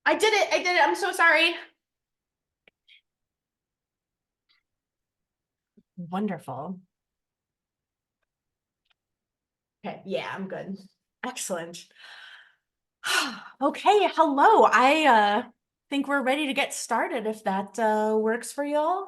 I did it. I did it. I'm so sorry. Wonderful. Okay. Yeah, I'm good. Excellent. Okay. Hello. I think we're ready to get started if that works for y'all.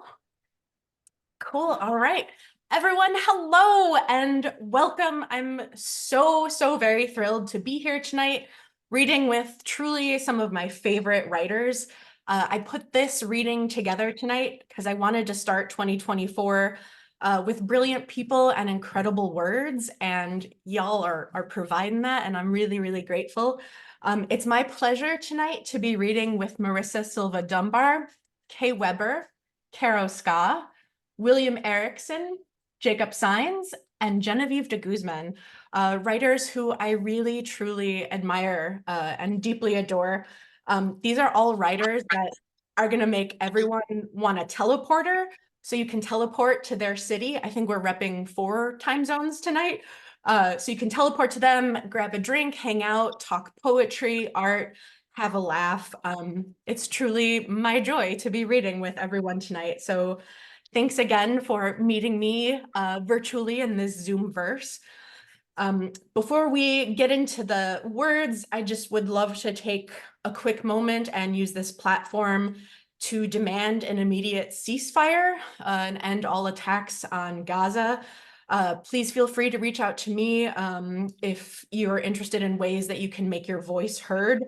Cool. All right. Everyone, hello and welcome. I'm so very thrilled to be here tonight reading with truly some of my favorite writers. I put this reading together tonight because I wanted to start 2024 with brilliant people and incredible words, and y'all are providing that, and I'm really grateful. It's my pleasure tonight to be reading with Marisa Silva-Dunbar, Kay Weber, Karo Ska, William Erickson, Jacob Saenz, and Genevieve DeGuzman, writers who I really truly admire and deeply adore. These are all writers that are going to make everyone want a teleporter so you can teleport to their city. I think we're repping 4 time zones tonight. So you can teleport to them, grab a drink, hang out, talk poetry, art, have a laugh. It's truly my joy to be reading with everyone tonight. So thanks again for meeting me virtually in this Zoom verse. Before we get into the words, I just would love to take a quick moment and use this platform to demand an immediate ceasefire and end all attacks on Gaza. Please feel free to reach out to me if you're interested in ways that you can make your voice heard.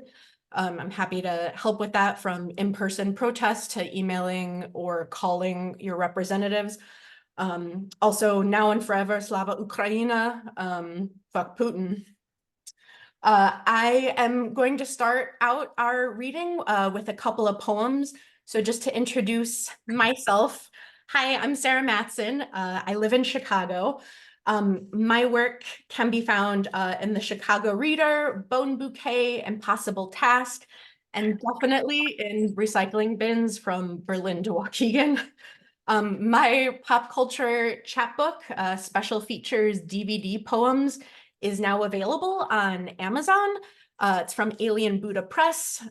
I'm happy to help with that, from in-person protests to emailing or calling your representatives. Also, now and forever, Slava Ukraina, fuck Putin. I am going to start out our reading with a couple of poems. So just to introduce myself, hi, I'm Sara Matson. I live in Chicago. My work can be found in the Chicago Reader, Bone Bouquet, Impossible Task, and definitely in recycling bins from Berlin to Waukegan. My pop culture chapbook, special features DVD poems, is now available on Amazon. It's from Alien Buddha Press.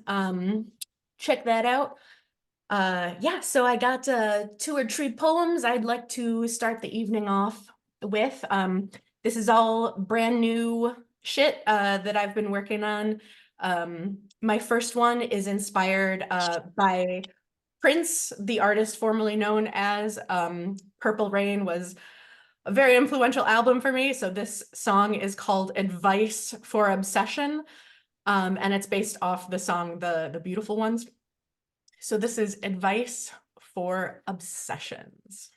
Check that out. Yeah, so I got 2 or 3 poems I'd like to start the evening off with. This is all brand new shit that I've been working on. My first one is inspired by Prince, the artist formerly known as Purple Rain, was a very influential album for me. So this song is called Advice for Obsession, and it's based off the song The Beautiful Ones. So this is Advice for Obsessions.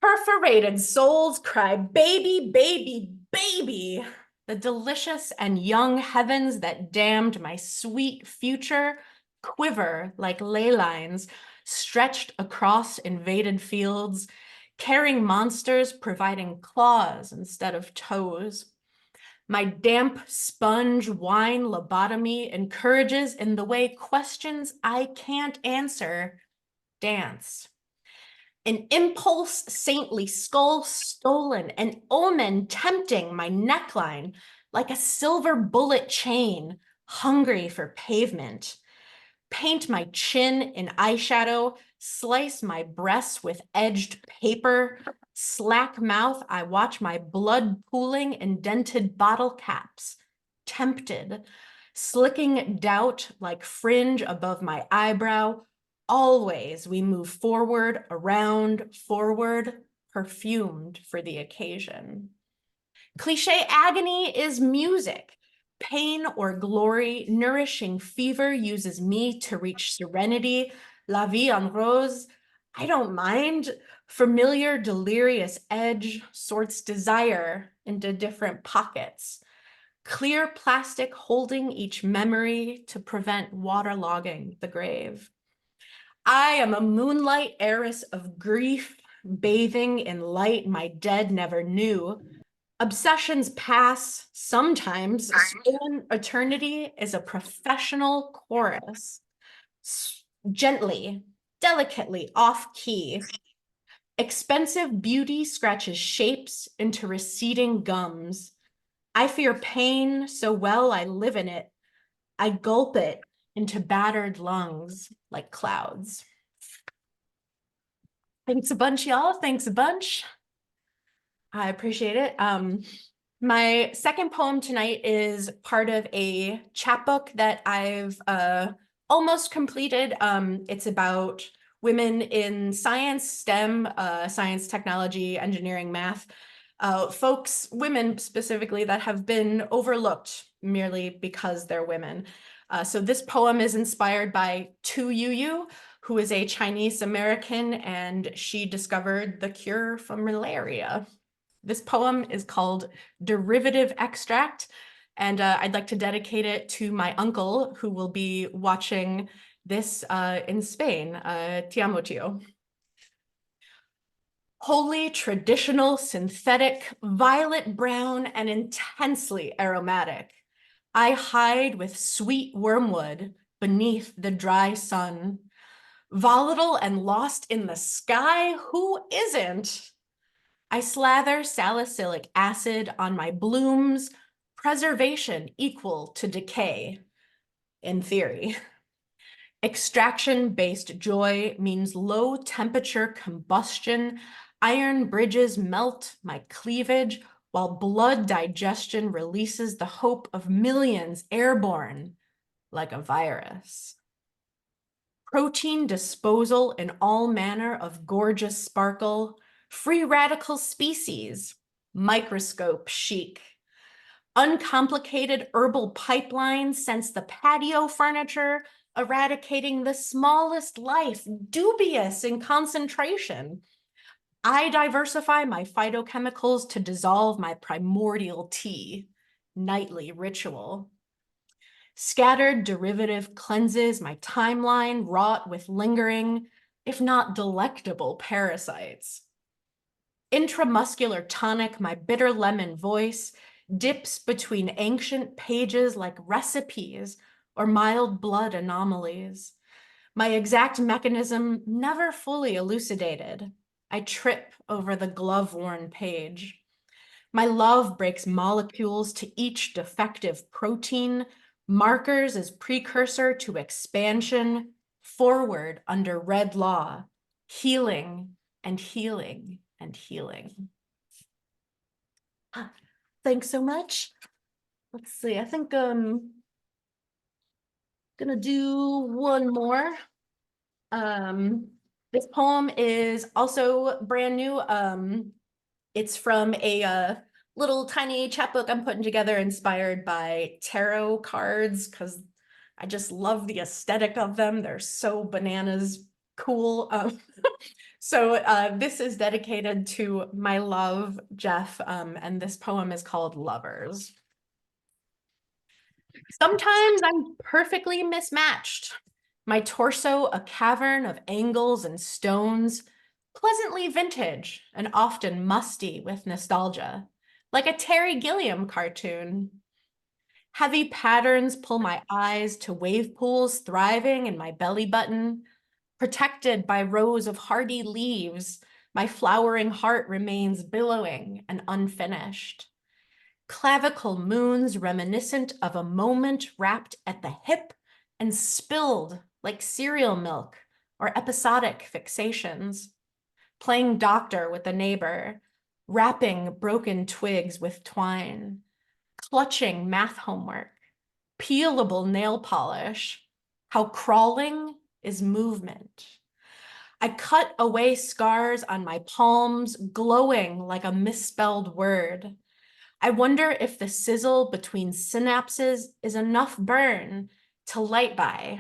Perforated souls cry, baby, baby, baby. The delicious and young heavens that damned my sweet future quiver like ley lines stretched across invaded fields, carrying monsters providing claws instead of toes. My damp sponge wine lobotomy encourages in the way questions I can't answer dance. An impulse saintly skull stolen, an omen tempting my neckline like a silver bullet chain, hungry for pavement. Paint my chin in eyeshadow, slice my breasts with edged paper, slack mouth, I watch my blood pooling in dented bottle caps. Tempted, slicking doubt like fringe above my eyebrow, always we move forward, around, forward, perfumed for the occasion. Cliche agony is music. Pain or glory, nourishing fever uses me to reach serenity. La vie en rose, I don't mind. Familiar delirious edge sorts desire into different pockets. Clear plastic holding each memory to prevent waterlogging the grave. I am a moonlight heiress of grief, bathing in light my dead never knew. Obsessions pass sometimes. Stolen eternity is a professional chorus. Gently, delicately off key. Expensive beauty scratches shapes into receding gums. I fear pain so well I live in it. I gulp it into battered lungs like clouds. Thanks a bunch, y'all. Thanks a bunch. I appreciate it. My second poem tonight is part of a chapbook that I've almost completed. It's about women in science, STEM, science, technology, engineering, math, women specifically, that have been overlooked merely because they're women. So this poem is inspired by Tu Yu, who is a Chinese American, and she discovered the cure for malaria. This poem is called Derivative Extract, and I'd like to dedicate it to my uncle, who will be watching this in Spain. Te amo, tío. Wholly traditional, synthetic, violet brown, and intensely aromatic. I hide with sweet wormwood beneath the dry sun. Volatile and lost in the sky, who isn't? I slather salicylic acid on my blooms, preservation equal to decay, in theory. Extraction-based joy means low temperature combustion. Iron bridges melt my cleavage, while blood digestion releases the hope of millions airborne like a virus. Protein disposal in all manner of gorgeous sparkle, free radical species, microscope chic. Uncomplicated herbal pipelines sense the patio furniture, eradicating the smallest life, dubious in concentration. I diversify my phytochemicals to dissolve my primordial tea, nightly ritual. Scattered derivative cleanses my timeline wrought with lingering, if not delectable, parasites. Intramuscular tonic, my bitter lemon voice dips between ancient pages like recipes or mild blood anomalies. My exact mechanism never fully elucidated. I trip over the glove-worn page. My love breaks molecules to each defective protein, markers as precursor to expansion, forward under red law, healing and healing and healing. Thanks so much. Let's see, I think I'm gonna do one more. This poem is also brand new. It's from a little tiny chapbook I'm putting together inspired by tarot cards, because I just love the aesthetic of them. They're so bananas cool. So this is dedicated to my love, Jeff, and this poem is called Lovers. Sometimes I'm perfectly mismatched. My torso a cavern of angles and stones, pleasantly vintage and often musty with nostalgia, like a Terry Gilliam cartoon. Heavy patterns pull my eyes to wave pools thriving in my belly button. Protected by rows of hardy leaves, my flowering heart remains billowing and unfinished. Clavicle moons reminiscent of a moment wrapped at the hip and spilled like cereal milk or episodic fixations. Playing doctor with a neighbor, wrapping broken twigs with twine, clutching math homework, peelable nail polish, how crawling is movement. I cut away scars on my palms, glowing like a misspelled word. I wonder if the sizzle between synapses is enough burn to light by.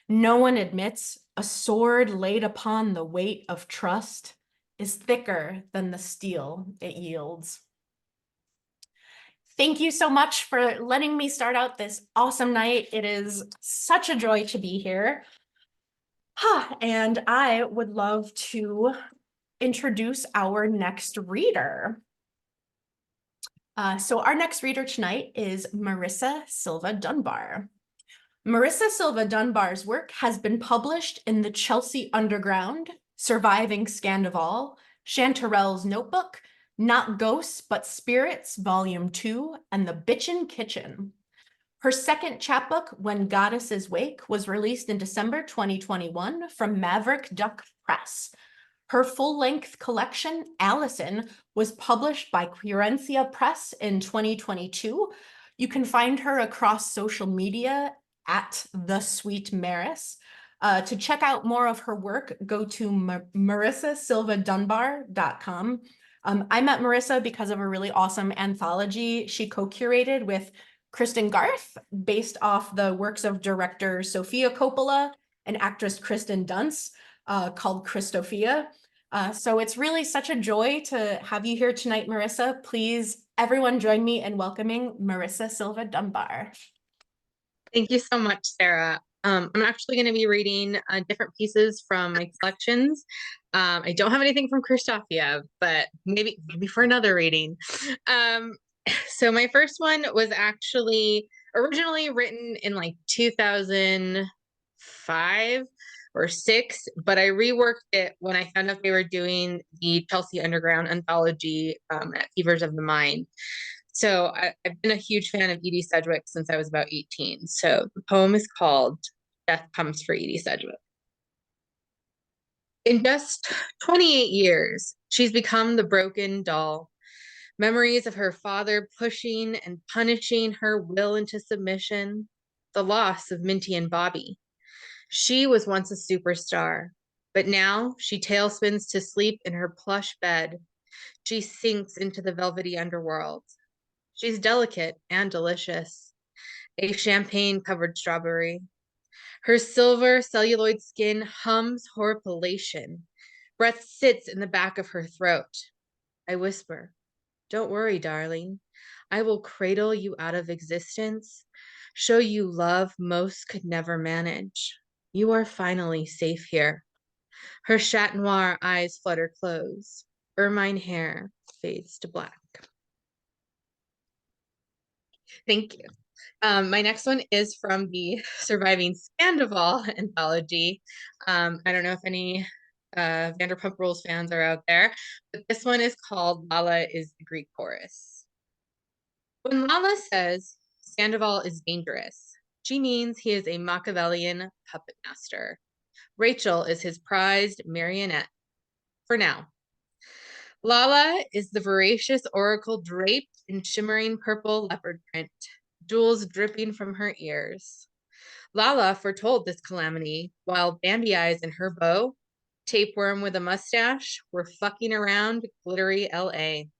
No one admits a sword laid upon the weight of trust is thicker than the steel it yields. Thank you so much for letting me start out this awesome night. It is such a joy to be here. And I would love to introduce our next reader. So our next reader tonight is Marisa Silva-Dunbar. Marisa Silva-Dunbar's work has been published in the Chelsea Underground, Surviving Scandival, Chanterelle's Notebook, Not Ghosts But Spirits, Volume 2, and The Bitchin' Kitchen. Her second chapbook, When Goddesses Wake, was released in December 2021 from Maverick Duck Press. Her full-length collection, Allison, was published by Querencia Press in 2022. You can find her across social media at The Sweet Maris. To check out more of her work, go to marisasilva-dunbar.com. I met Marisa because of a really awesome anthology she co-curated with Kristen Garth, based off the works of director Sofia Coppola and actress Kristen Dunst, called Christophia. So it's really such a joy to have you here tonight, Marisa. Please, everyone join me in welcoming Marisa Silva-Dunbar. Thank you so much, Sarah. I'm actually going to be reading different pieces from my collections. I don't have anything from Christophia, but maybe for another reading. So my first one was actually originally written in like 2005 or 6, but I reworked it when I found out they were doing the Chelsea Underground anthology at Fevers of the Mind. So I've been a huge fan of Edie Sedgwick since I was about 18. So the poem is called Death Comes for Edie Sedgwick. In just 28 years, she's become the broken doll. Memories of her father pushing and punishing her will into submission. The loss of Minty and Bobby. She was once a superstar, but now she tailspins to sleep in her plush bed. She sinks into the velvety underworld. She's delicate and delicious, a champagne-covered strawberry. Her silver celluloid skin hums horripilation. Breath sits in the back of her throat. I whisper, "Don't worry, darling. I will cradle you out of existence, show you love most could never manage. You are finally safe here." Her chat noir eyes flutter closed. Ermine hair fades to black. Thank you. My next one is from the Surviving Scandival anthology. I don't know if any Vanderpump Rules fans are out there, but this one is called Lala is the Greek Chorus. When Lala says Scandival is dangerous, she means he is a Machiavellian puppet master. Rachel is his prized marionette, for now. Lala is the voracious oracle draped in shimmering purple leopard print, jewels dripping from her ears. Lala foretold this calamity while Bambi Eyes and her beau, tapeworm with a mustache, were fucking around glittery LA.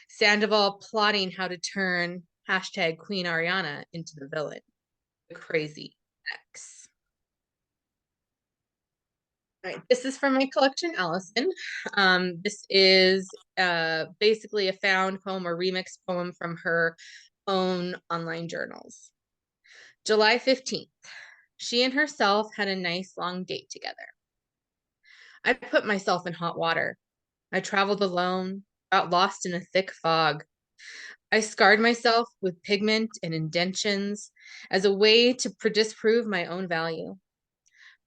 Sandoval plotting how to turn hashtag Queen Ariana into the villain, the crazy ex. All right, this is from my collection, Allison. This is basically a found poem or remix poem from her own online journals. July 15th. She and herself had a nice long date together. I put myself in hot water. I traveled alone, got lost in a thick fog. I scarred myself with pigment and indentions as a way to disprove my own value.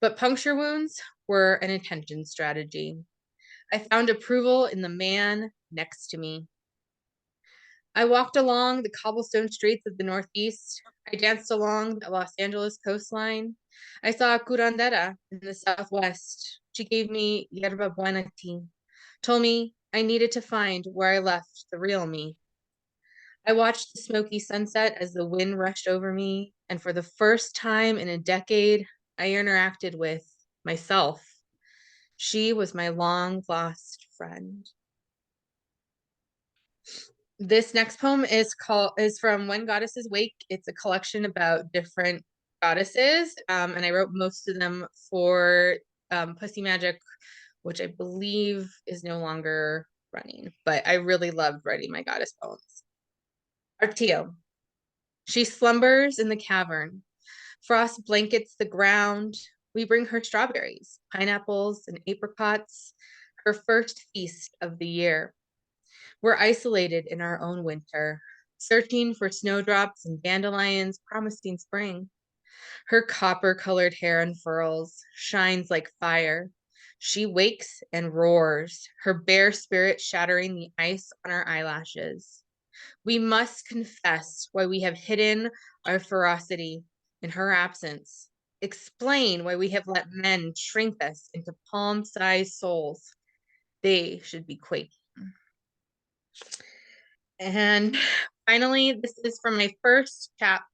But puncture wounds were an attention strategy. I found approval in the man next to me. I walked along the cobblestone streets of the Northeast. I danced along the Los Angeles coastline. I saw a curandera in the Southwest. She gave me yerba buena tea, told me I needed to find where I left the real me. I watched the smoky sunset as the wind rushed over me, and for the first time in a decade, I interacted with myself. She was my long-lost friend. This next poem is from When Goddesses Wake. It's a collection about different goddesses, and I wrote most of them for Pussy Magic, which I believe is no longer running, but I really loved writing my goddess poems. Artio. She slumbers in the cavern. Frost blankets the ground. We bring her strawberries, pineapples, and apricots, her first feast of the year. We're isolated in our own winter, searching for snowdrops and dandelions promising spring. Her copper-colored hair unfurls, shines like fire. She wakes and roars, her bare spirit shattering the ice on our eyelashes. We must confess why we have hidden our ferocity in her absence. Explain why we have let men shrink us into palm-sized souls. They should be quaking. And finally, this is from my first chap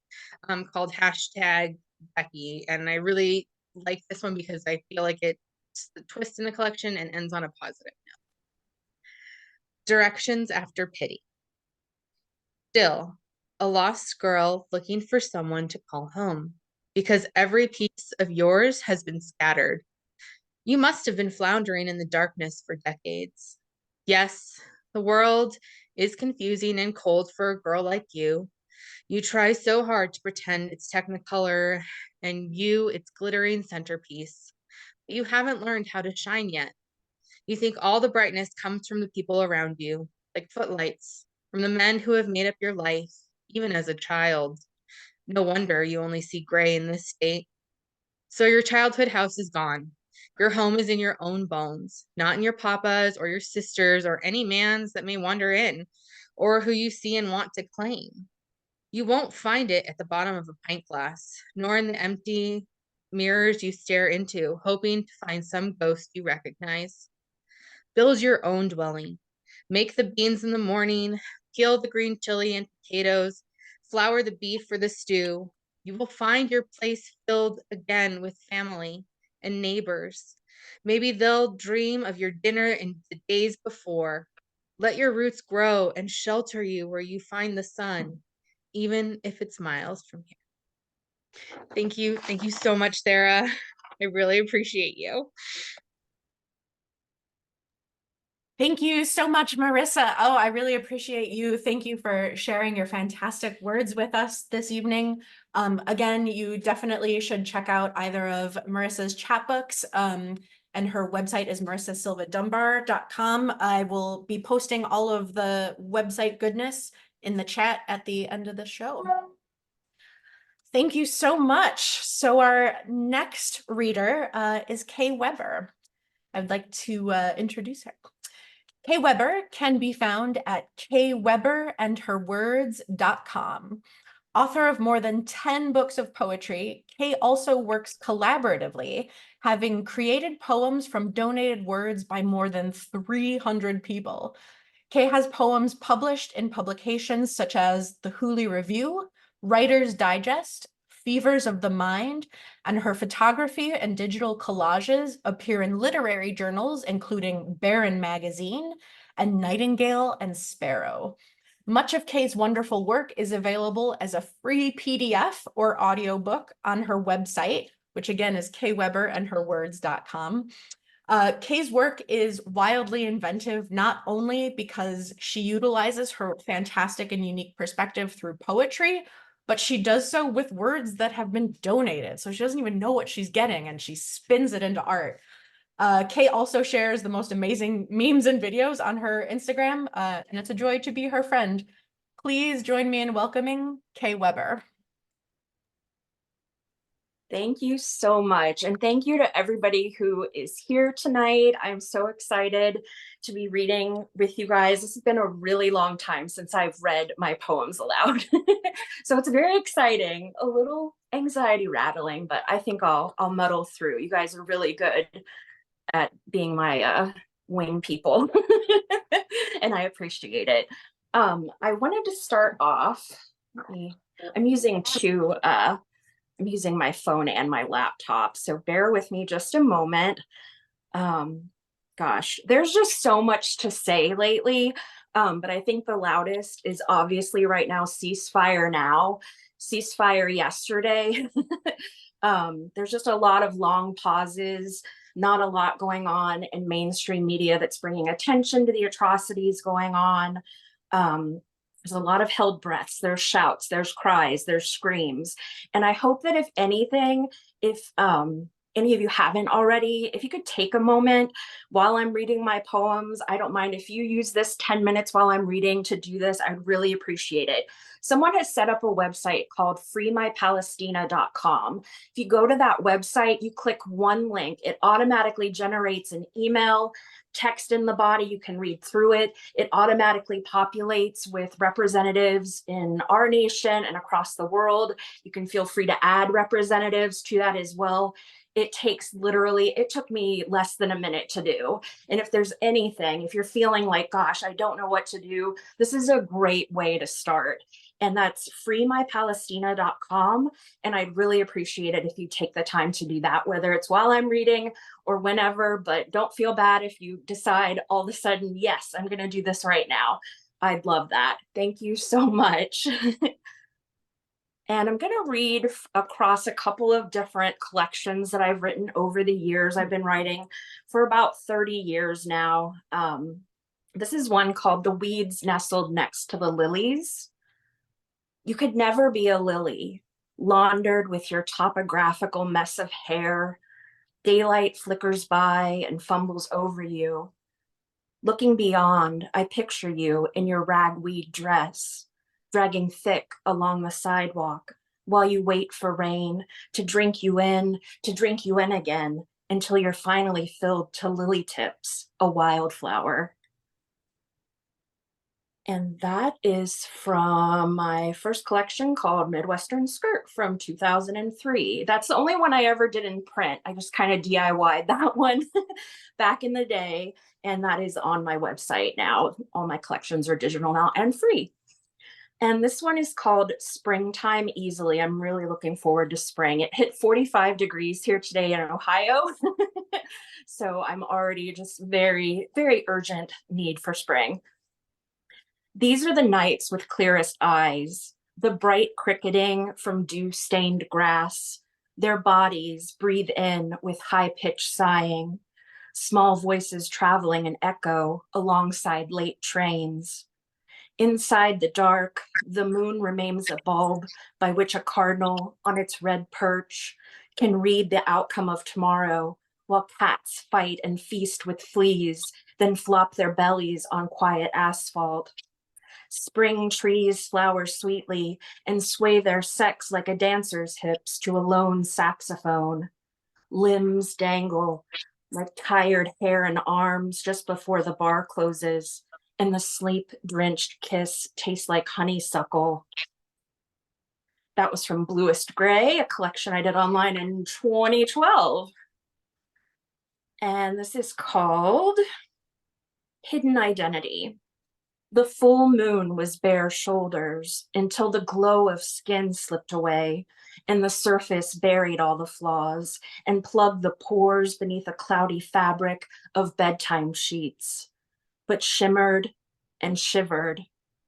called hashtag Becky. And I really like this one because I feel like it's the twist in the collection and ends on a positive note. Directions after pity. Still, a lost girl looking for someone to call home because every piece of yours has been scattered. You must have been floundering in the darkness for decades. Yes, the world is confusing and cold for a girl like you. You try so hard to pretend it's Technicolor and you its glittering centerpiece. But you haven't learned how to shine yet. You think all the brightness comes from the people around you, like footlights, from the men who have made up your life, even as a child. No wonder you only see gray in this state. So your childhood house is gone. Your home is in your own bones, not in your papa's or your sister's or any man's that may wander in, or who you see and want to claim. You won't find it at the bottom of a pint glass, nor in the empty mirrors you stare into, hoping to find some ghost you recognize. Build your own dwelling. Make the beans in the morning, peel the green chili and potatoes, flour the beef for the stew. You will find your place filled again with family and neighbors. Maybe they'll dream of your dinner in the days before. Let your roots grow and shelter you where you find the sun, even if it's miles from here. Thank you. Thank you so much, Sarah. I really appreciate you. Thank you so much, Marisa. Oh, I really appreciate you. Thank you for sharing your fantastic words with us this evening. Again, you definitely should check out either of Marisa's chapbooks. And her website is marisasilva-dunbar.com. I will be posting all of the website goodness in the chat at the end of the show. Thank you so much. So our next reader is Kay Weber. I'd like to introduce her. Kay Weber can be found at kayweberandherwords.com. Author of more than 10 books of poetry, Kay also works collaboratively, having created poems from donated words by more than 300 people. Kay has poems published in publications such as The Hooley Review, Writer's Digest, Fevers of the Mind, and her photography and digital collages appear in literary journals, including Barron Magazine and Nightingale and Sparrow. Much of Kay's wonderful work is available as a free PDF or audiobook on her website, which again is kayweberandherwords.com. Kay's work is wildly inventive, not only because she utilizes her fantastic and unique perspective through poetry, but she does so with words that have been donated. So she doesn't even know what she's getting and she spins it into art. Kay also shares the most amazing memes and videos on her Instagram, and it's a joy to be her friend. Please join me in welcoming Kay Weber. Thank you so much. And thank you to everybody who is here tonight. I'm so excited to be reading with you guys. This has been a really long time since I've read my poems aloud. So it's very exciting, a little anxiety rattling, but I think I'll muddle through. You guys are really good at being my wing people and I appreciate it. I wanted to start off, I'm using I'm using my phone and my laptop, so bear with me just a moment. Gosh, there's just so much to say lately, but I think the loudest is obviously right now, ceasefire now, ceasefire yesterday. There's just a lot of long pauses, not a lot going on in mainstream media that's bringing attention to the atrocities going on. There's a lot of held breaths, there's shouts, there's cries, there's screams. And I hope that if anything, if any of you haven't already, if you could take a moment while I'm reading my poems, I don't mind if you use this 10 minutes while I'm reading to do this, I'd really appreciate it. Someone has set up a website called freemypalestina.com. If you go to that website, you click one link, it automatically generates an email, text in the body, you can read through it. It automatically populates with representatives in our nation and across the world. You can feel free to add representatives to that as well. It took me less than a minute to do. And if there's anything, if you're feeling like, gosh, I don't know what to do, this is a great way to start. And that's freemypalestina.com. And I'd really appreciate it if you take the time to do that, whether it's while I'm reading or whenever, but don't feel bad if you decide all of a sudden, yes, I'm going to do this right now. I'd love that. Thank you so much. And I'm going to read across a couple of different collections that I've written over the years. I've been writing for about 30 years now. This is one called The Weeds Nestled Next to the Lilies. You could never be a lily, laundered with your topographical mess of hair. Daylight flickers by and fumbles over you. Looking beyond, I picture you in your ragweed dress, dragging thick along the sidewalk while you wait for rain to drink you in again, until you're finally filled to lily tips, a wildflower. And that is from my first collection called Midwestern Skirt from 2003. That's the only one I ever did in print. I just kind of DIY'd that one back in the day. And that is on my website now. All my collections are digital now and free. And this one is called Springtime Easily. I'm really looking forward to spring. It hit 45 degrees here today in Ohio. So I'm already just very, very urgent need for spring. These are the nights with clearest eyes, the bright cricketing from dew-stained grass. Their bodies breathe in with high-pitched sighing, small voices traveling an echo alongside late trains. Inside the dark, the moon remains a bulb by which a cardinal on its red perch can read the outcome of tomorrow, while cats fight and feast with fleas, then flop their bellies on quiet asphalt. Spring trees flower sweetly and sway their sex like a dancer's hips to a lone saxophone. Limbs dangle like tired hair and arms just before the bar closes, and the sleep-drenched kiss tastes like honeysuckle. That was from Bluest Gray, a collection I did online in 2012. And this is called Hidden Identity. The full moon was bare shoulders until the glow of skin slipped away and the surface buried all the flaws and plugged the pores beneath a cloudy fabric of bedtime sheets, but shimmered and shivered,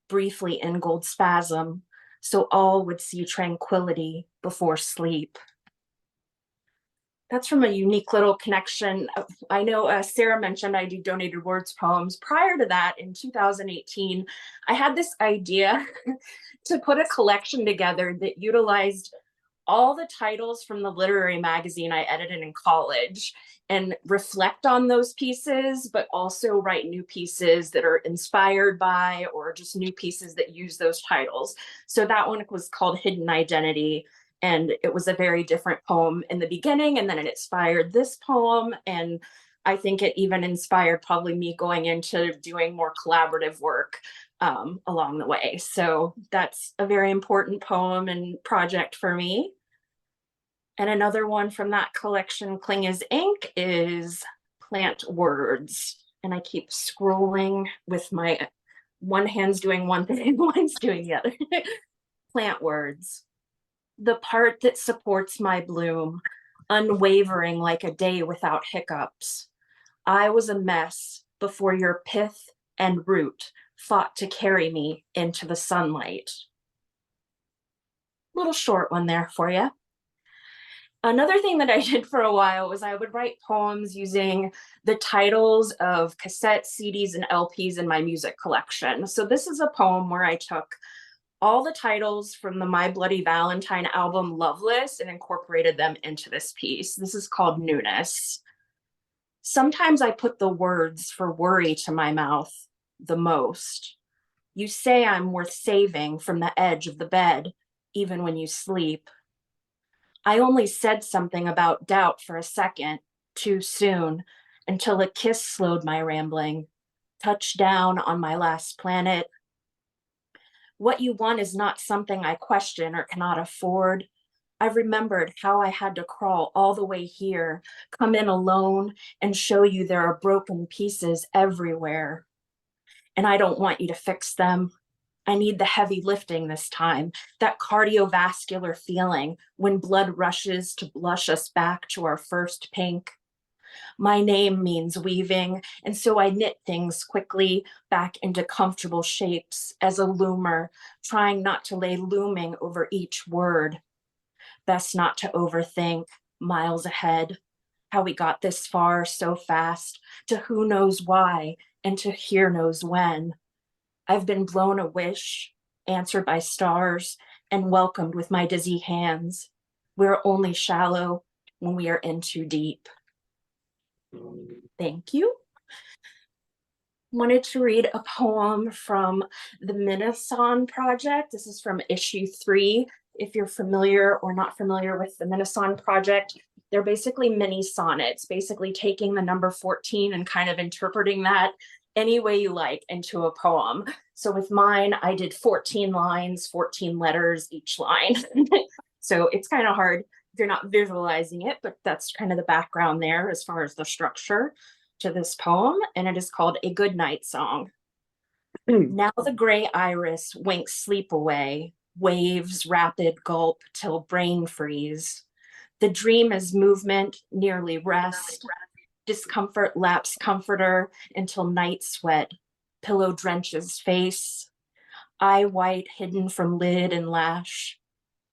briefly in gold spasm, so all would see tranquility before sleep. That's from a unique little connection. I know Sarah mentioned I do donated words poems. Prior to that, in 2018, I had this idea to put a collection together that utilized all the titles from the literary magazine I edited in college and reflect on those pieces, but also write new pieces that are inspired by or just new pieces that use those titles. So that one was called Hidden Identity. And it was a very different poem in the beginning, and then it inspired this poem. And I think it even inspired probably me going into doing more collaborative work along the way. So that's a very important poem and project for me. And another one from that collection, Cling as Ink, is Plant Words. And I keep scrolling with my one hand's doing one thing, one's doing the other. Plant Words. The part that supports my bloom, unwavering like a day without hiccups. I was a mess before your pith and root fought to carry me into the sunlight. Little short one there for you. Another thing that I did for a while was I would write poems using the titles of cassettes, CDs, and LPs in my music collection. So this is a poem where I took all the titles from the My Bloody Valentine album Loveless and incorporated them into this piece. This is called Newness. Sometimes I put the words for worry to my mouth the most. You say I'm worth saving from the edge of the bed, even when you sleep. I only said something about doubt for a second, too soon, until a kiss slowed my rambling, touched down on my last planet. What you want is not something I question or cannot afford. I've remembered how I had to crawl all the way here, come in alone, and show you there are broken pieces everywhere. And I don't want you to fix them. I need the heavy lifting this time, that cardiovascular feeling when blood rushes to blush us back to our first pink. My name means weaving, and so I knit things quickly back into comfortable shapes as a loomer, trying not to lay looming over each word. Best not to overthink, miles ahead, how we got this far so fast, to who knows why, and to here knows when. I've been blown a wish, answered by stars, and welcomed with my dizzy hands. We're only shallow when we are in too deep. Thank you. Wanted to read a poem from the Minneson Project. This is from issue 3. If you're familiar or not familiar with the Minneson Project, they're basically mini sonnets, basically taking the number 14 and kind of interpreting that any way you like into a poem. So with mine, I did 14 lines, 14 letters each line. So it's kind of hard if you're not visualizing it, but that's kind of the background there as far as the structure to this poem. And it is called A Good Night Song. Now the gray iris winks sleep away, waves rapid gulp till brain freeze. The dream is movement, nearly rest. Discomfort laps comforter until night sweat, pillow drenches face. Eye white hidden from lid and lash,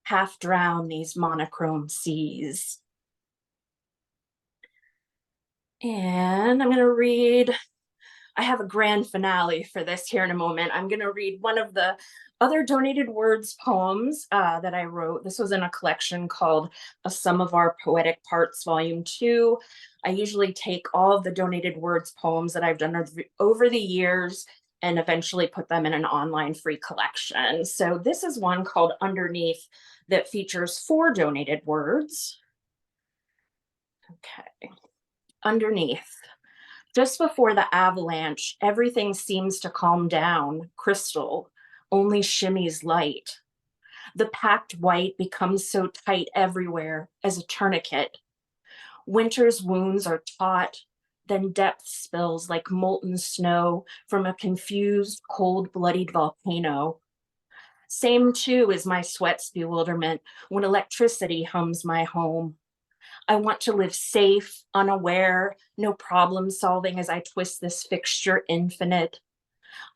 half drown these monochrome seas. And I'm gonna read, I have a grand finale for this here in a moment. I'm gonna read one of the other donated words poems that I wrote. This was in a collection called A Sum of Our Poetic Parts, Volume 2. I usually take all of the donated words poems that I've done over the years and eventually put them in an online free collection. So this is one called Underneath that features 4 donated words. Okay. Underneath. Just before the avalanche, everything seems to calm down, crystal, only shimmies light. The packed white becomes so tight everywhere as a tourniquet. Winter's wounds are taut, then depth spills like molten snow from a confused, cold-bloodied volcano. Same too is my sweat's bewilderment when electricity hums my home. I want to live safe, unaware, no problem solving as I twist this fixture infinite.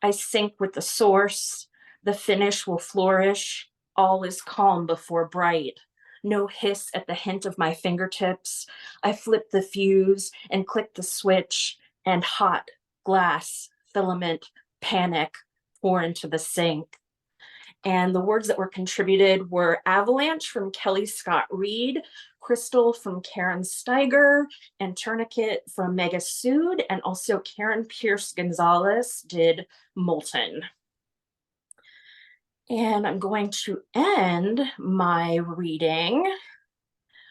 I sync with the source, the finish will flourish, all is calm before bright. No hiss at the hint of my fingertips. I flip the fuse and click the switch, and hot, glass, filament, panic pour into the sink. And the words that were contributed were Avalanche from Kelly Scott Reed, Crystal from Karen Steiger, and Tourniquet from Mega Sood, and also Karen Pierce Gonzalez did Molten. And I'm going to end my reading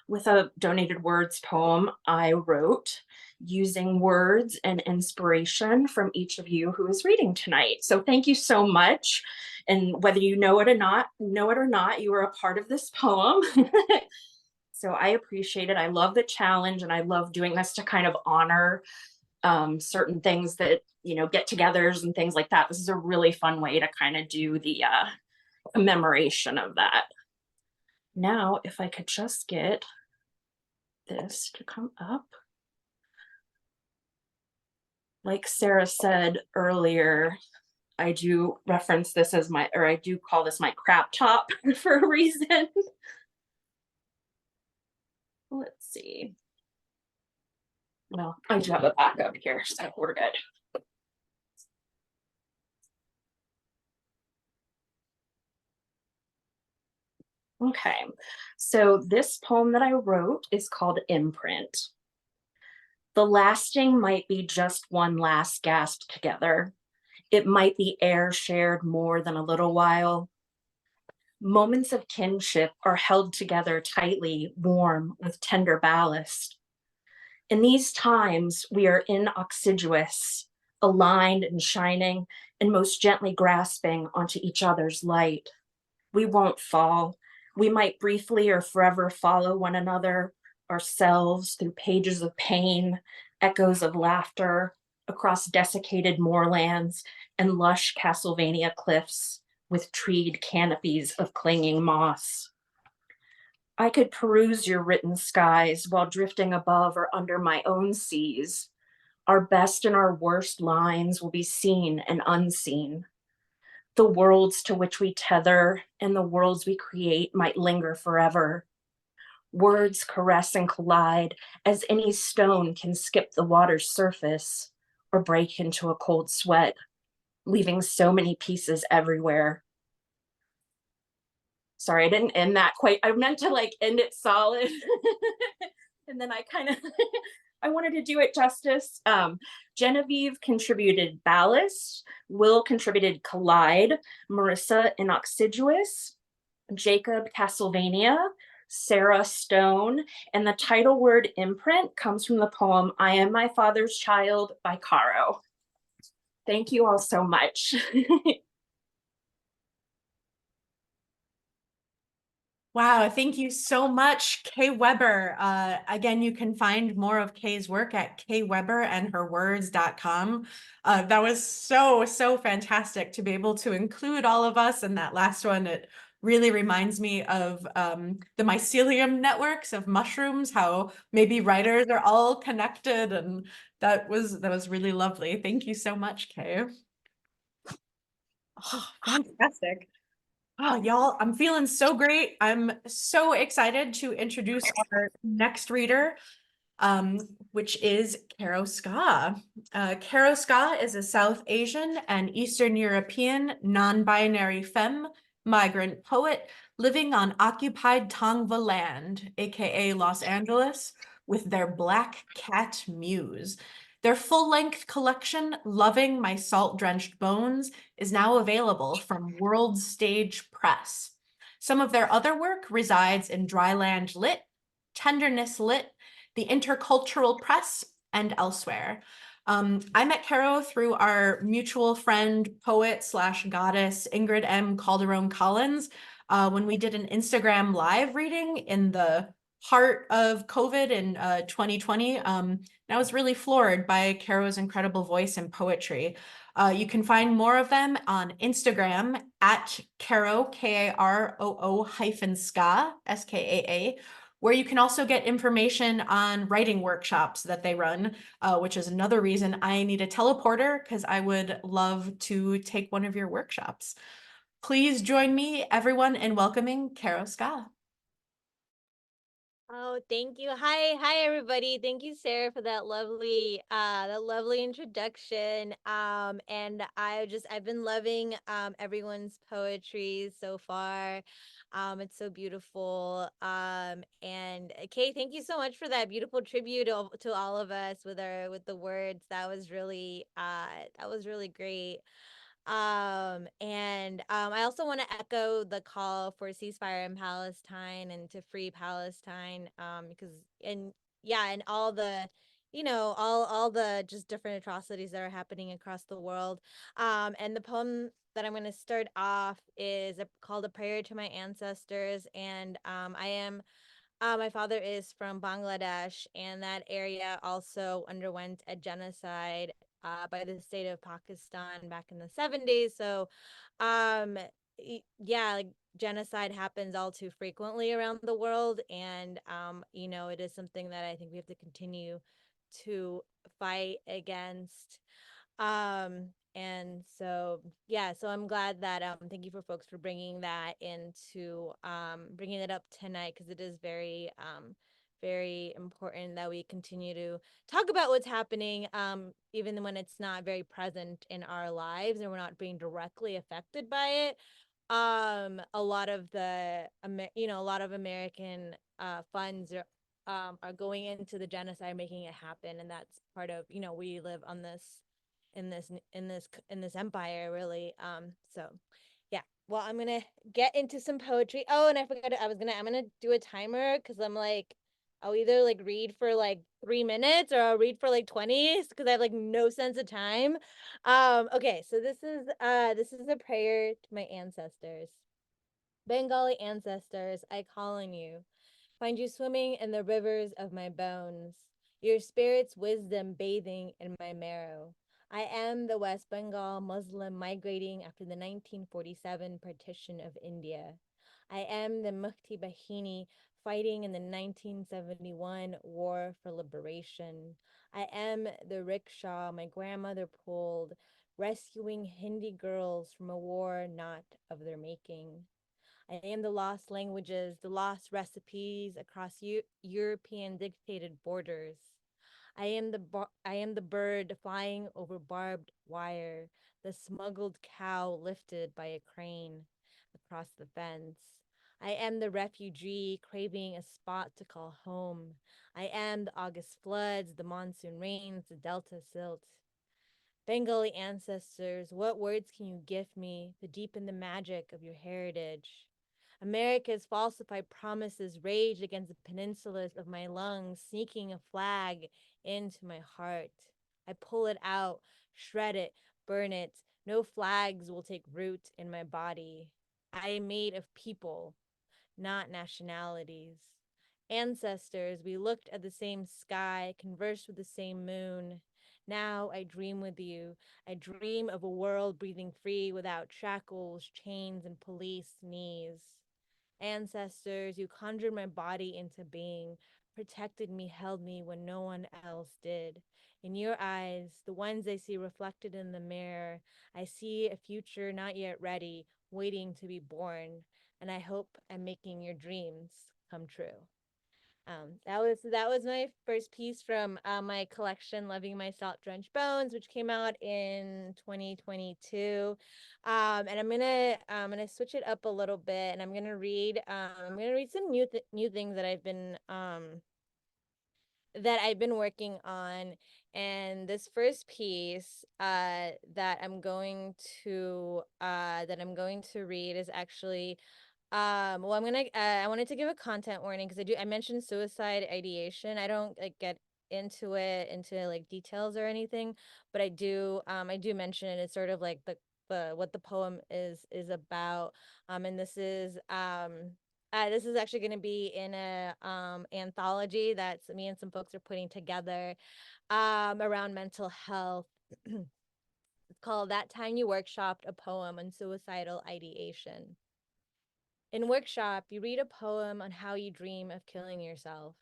with a donated words poem I wrote using words and inspiration from each of you who is reading tonight. So thank you so much. And whether you know it or not, you are a part of this poem. So I appreciate it. I love the challenge and I love doing this to kind of honor certain things that, you know, get-togethers and things like that. This is a really fun way to kind of do the commemoration of that. Now, if I could just get this to come up. Like Sarah said earlier, I do reference this as my, or I do call this my crap top for a reason. Let's see. Well, I do have a backup here, so we're good. Okay, so this poem that I wrote is called Imprint. The lasting might be just one last gasp together. It might be air shared more than a little while. Moments of kinship are held together tightly, warm, with tender ballast. In these times, we are inoxiduous, aligned and shining, and most gently grasping onto each other's light. We won't fall. We might briefly or forever follow one another, ourselves, through pages of pain, echoes of laughter, across desiccated moorlands and lush Castlevania cliffs with treed canopies of clinging moss. I could peruse your written skies while drifting above or under my own seas. Our best and our worst lines will be seen and unseen. The worlds to which we tether and the worlds we create might linger forever. Words caress and collide as any stone can skip the water's surface or break into a cold sweat, leaving so many pieces everywhere. Sorry, I didn't end that quite. I meant to like end it solid. And then I kind of, I wanted to do it justice. Genevieve contributed ballast, Will contributed collide, Marisa inoxiduous, Jacob Castlevania, Sarah Stone, and the title word imprint comes from the poem I Am My Father's Child by Karo. Thank you all so much. Wow, thank you so much, Kay Weber. Again, you can find more of Kay's work at kayweberandherwords.com. That was so fantastic to be able to include all of us in that last one. It really reminds me of the mycelium networks of mushrooms, how maybe writers are all connected, and that was really lovely. Thank you so much, Kay. Oh, fantastic. Oh, y'all, I'm feeling so great. I'm so excited to introduce our next reader, which is Karo Ska. Karo Ska is a South Asian and Eastern European non-binary femme migrant poet living on occupied Tongva land, aka Los Angeles, with their black cat muse. Their full-length collection, Loving My Salt-Drenched Bones, is now available from World Stage Press. Some of their other work resides in Dryland Lit, Tenderness Lit, the Intercultural Press, and elsewhere. I met Karo through our mutual friend, poet slash goddess, Ingrid M. Calderon Collins, when we did an Instagram live reading in the heart of COVID in 2020. And I was really floored by Karo's incredible voice and poetry. You can find more of them on Instagram at Karo, K-A-R-O-O hyphen Ska, S-K-A-A, where you can also get information on writing workshops that they run, which is another reason I need a teleporter, because I would love to take one of your workshops. Please join me, everyone, in welcoming Karo Ska. Oh, thank you. Hi everybody. Thank you, Sarah, for that lovely introduction. And I've been loving everyone's poetry so far. It's so beautiful. And Kay, thank you so much for that beautiful tribute to all of us with the words. That was really great. And I also want to echo the call for ceasefire in Palestine and to free Palestine, because and yeah, and all the all the just different atrocities that are happening across the world. And the poem that I'm going to start off is called A Prayer to My Ancestors. And my father is from Bangladesh, and that area also underwent a genocide by the state of Pakistan back in the 70s. So, yeah, like genocide happens all too frequently around the world, and it is something that I think we have to continue to fight against. And so yeah, so I'm glad that thank you for folks for bringing that into bringing it up tonight, because it is very important that we continue to talk about what's happening, even when it's not very present in our lives and we're not being directly affected by it. a lot of the a lot of American funds are going into the genocide, making it happen, and that's part of, we live on this in this empire, really. So yeah. Well, I'm gonna get into some poetry. Oh, and I forgot, I'm gonna do a timer, because I'm like, I'll either like read for like 3 minutes or I'll read for like 20, because I have like no sense of time. Okay, so this is a prayer to my ancestors. Bengali ancestors, I call on you. Find you swimming in the rivers of my bones, your spirit's wisdom bathing in my marrow. I am the West Bengal Muslim migrating after the 1947 partition of India. I am the Mukti Bahini fighting in the 1971 war for liberation. I am the rickshaw my grandmother pulled, rescuing Hindi girls from a war not of their making. I am the lost languages, the lost recipes across European dictated borders. I am the bird flying over barbed wire, the smuggled cow lifted by a crane across the fence. I am the refugee craving a spot to call home. I am the August floods, the monsoon rains, the delta silt. Bengali ancestors, what words can you give me to deepen the magic of your heritage? America's falsified promises rage against the peninsulas of my lungs, sneaking a flag into my heart. I pull it out, shred it, burn it. No flags will take root in my body. I am made of people, not nationalities. Ancestors, we looked at the same sky, conversed with the same moon. Now I dream with you. I dream of a world breathing free without shackles, chains, and police knees. Ancestors, you conjured my body into being, protected me, held me when no one else did. In your eyes, the ones I see reflected in the mirror, I see a future not yet ready, waiting to be born, and I hope I'm making your dreams come true. That was my first piece from my collection, Loving My Salt Drenched Bones, which came out in 2022. And I'm gonna switch it up a little bit, and I'm gonna read some new things that I've been working on. And this first piece that I'm going to read is actually well, I wanted to give a content warning, because I mentioned suicide ideation. I don't like get into like details or anything, but I do mention it. It's sort of like the what the poem is about. And this is actually going to be in a anthology that me and some folks are putting together around mental health. It's called That Time You Workshopped a Poem on Suicidal Ideation. In workshop, you read a poem on how you dream of killing yourself.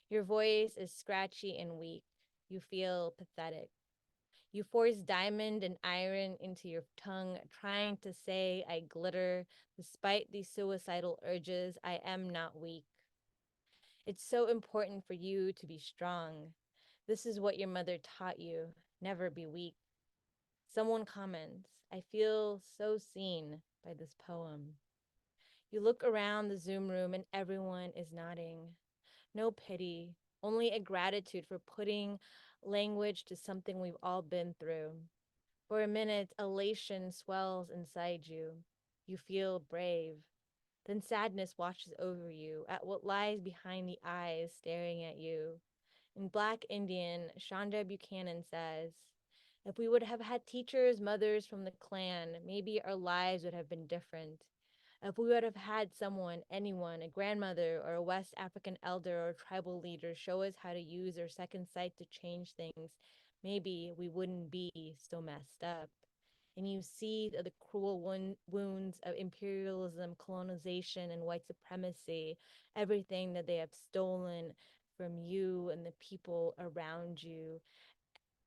Your voice is scratchy and weak. You feel pathetic. You force diamond and iron into your tongue, trying to say, I glitter. Despite these suicidal urges, I am not weak. It's so important for you to be strong. This is what your mother taught you. Never be weak. Someone comments, I feel so seen by this poem. You look around the Zoom room and everyone is nodding. No pity, only a gratitude for putting language to something we've all been through. For a minute, elation swells inside you. You feel brave. Then sadness washes over you at what lies behind the eyes staring at you. In Black Indian, Shonda Buchanan says, if we would have had teachers, mothers from the clan, maybe our lives would have been different. If we would have had anyone, a grandmother or a West African elder or tribal leader show us how to use our second sight to change things, maybe we wouldn't be so messed up. And you see the cruel wounds of imperialism, colonization, and white supremacy, everything that they have stolen from you and the people around you,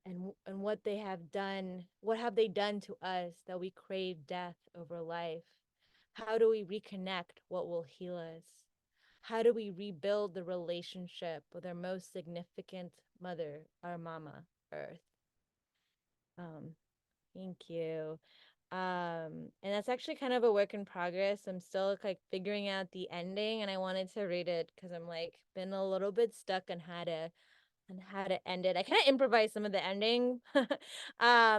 and what have they done to us that we crave death over life? How do we reconnect what will heal us? How do we rebuild the relationship with our most significant mother, our mama, Earth? Thank you. And that's actually kind of a work in progress. I'm still like figuring out the ending, and I wanted to read it because I'm like been a little bit stuck on how to end it. I kind of improvised some of the ending.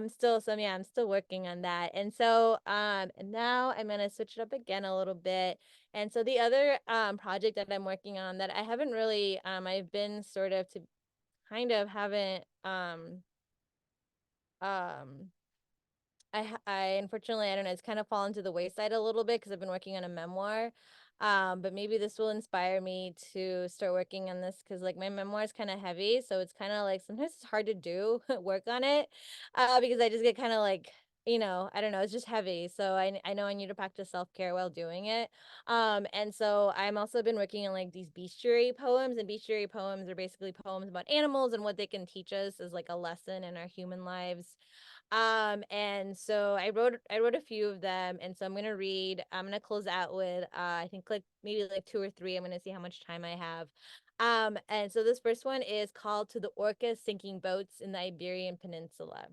Still some, yeah, I'm still working on that. And so and now I'm gonna switch it up again a little bit. And so the other project that I'm working on that I haven't really I've been sort of to kind of haven't um I unfortunately, I don't know, it's kind of fallen to the wayside a little bit because I've been working on a memoir. But maybe this will inspire me to start working on this because like my memoir is kind of heavy, so it's kind of like sometimes it's hard to do work on it, because I just get kind of like, I don't know, it's just heavy. So I know I need to practice self-care while doing it. And so I'm also been working on like these bestiary poems, and bestiary poems are basically poems about animals and what they can teach us as like a lesson in our human lives. And so I wrote a few of them, and so I'm gonna close out with I think like maybe like two or three. I'm gonna see how much time I have. And so this first one is called To the Orcas Sinking Boats in the Iberian Peninsula.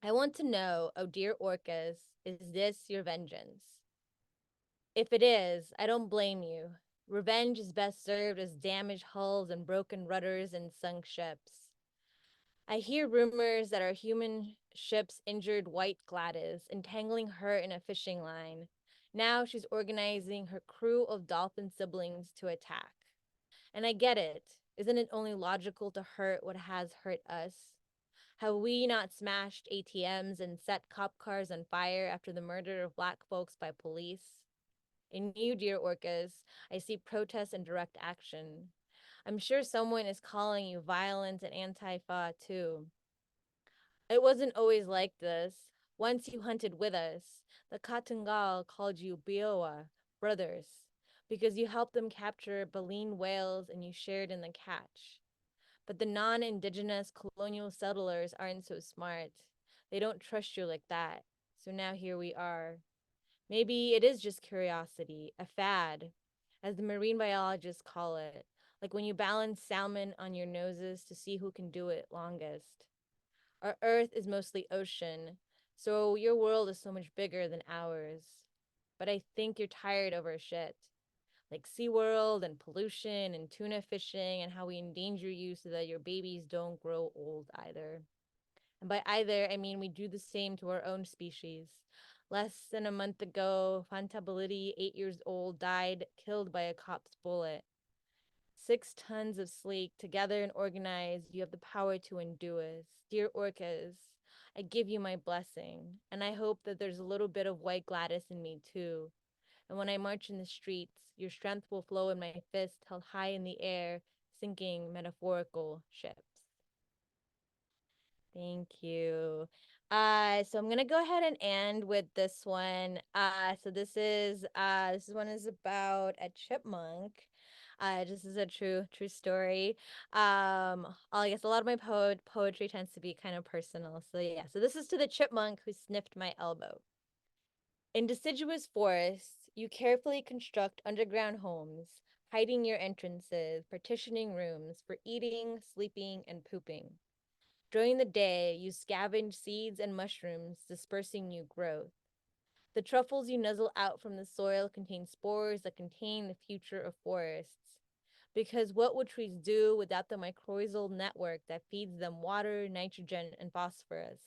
I want to know, oh dear orcas, is this your vengeance? If it is, I don't blame you. Revenge is best served as damaged hulls and broken rudders in sunk ships. I hear rumors that our human ships injured White Gladys, entangling her in a fishing line. Now she's organizing her crew of dolphin siblings to attack. And I get it. Isn't it only logical to hurt what has hurt us? Have we not smashed ATMs and set cop cars on fire after the murder of black folks by police? In you, dear orcas, I see protest and direct action. I'm sure someone is calling you violent and anti-fa too. It wasn't always like this. Once you hunted with us, the Katangal called you Bioa, brothers, because you helped them capture baleen whales and you shared in the catch. But the non-indigenous colonial settlers aren't so smart. They don't trust you like that. So now here we are. Maybe it is just curiosity, a fad, as the marine biologists call it, like when you balance salmon on your noses to see who can do it longest. Our Earth is mostly ocean, so your world is so much bigger than ours. But I think you're tired of our shit. Like SeaWorld and pollution and tuna fishing and how we endanger you so that your babies don't grow old either. And by either, I mean we do the same to our own species. Less than a month ago, Fantabality, 8 years old, died killed by a cop's bullet. 6 tons of sleek, together and organized, you have the power to undo us. Dear orcas, I give you my blessing, and I hope that there's a little bit of White Gladys in me too. And when I march in the streets, your strength will flow in my fist held high in the air, sinking metaphorical ships. Thank you. So I'm gonna go ahead and end with this one. So this one is about a chipmunk. This is a true story. I guess a lot of my poetry tends to be kind of personal. So yeah, so this is to the chipmunk who sniffed my elbow. In deciduous forests, you carefully construct underground homes, hiding your entrances, partitioning rooms for eating, sleeping, and pooping. During the day, you scavenge seeds and mushrooms, dispersing new growth. The truffles you nuzzle out from the soil contain spores that contain the future of forests. Because what would trees do without the mycorrhizal network that feeds them water, nitrogen, and phosphorus?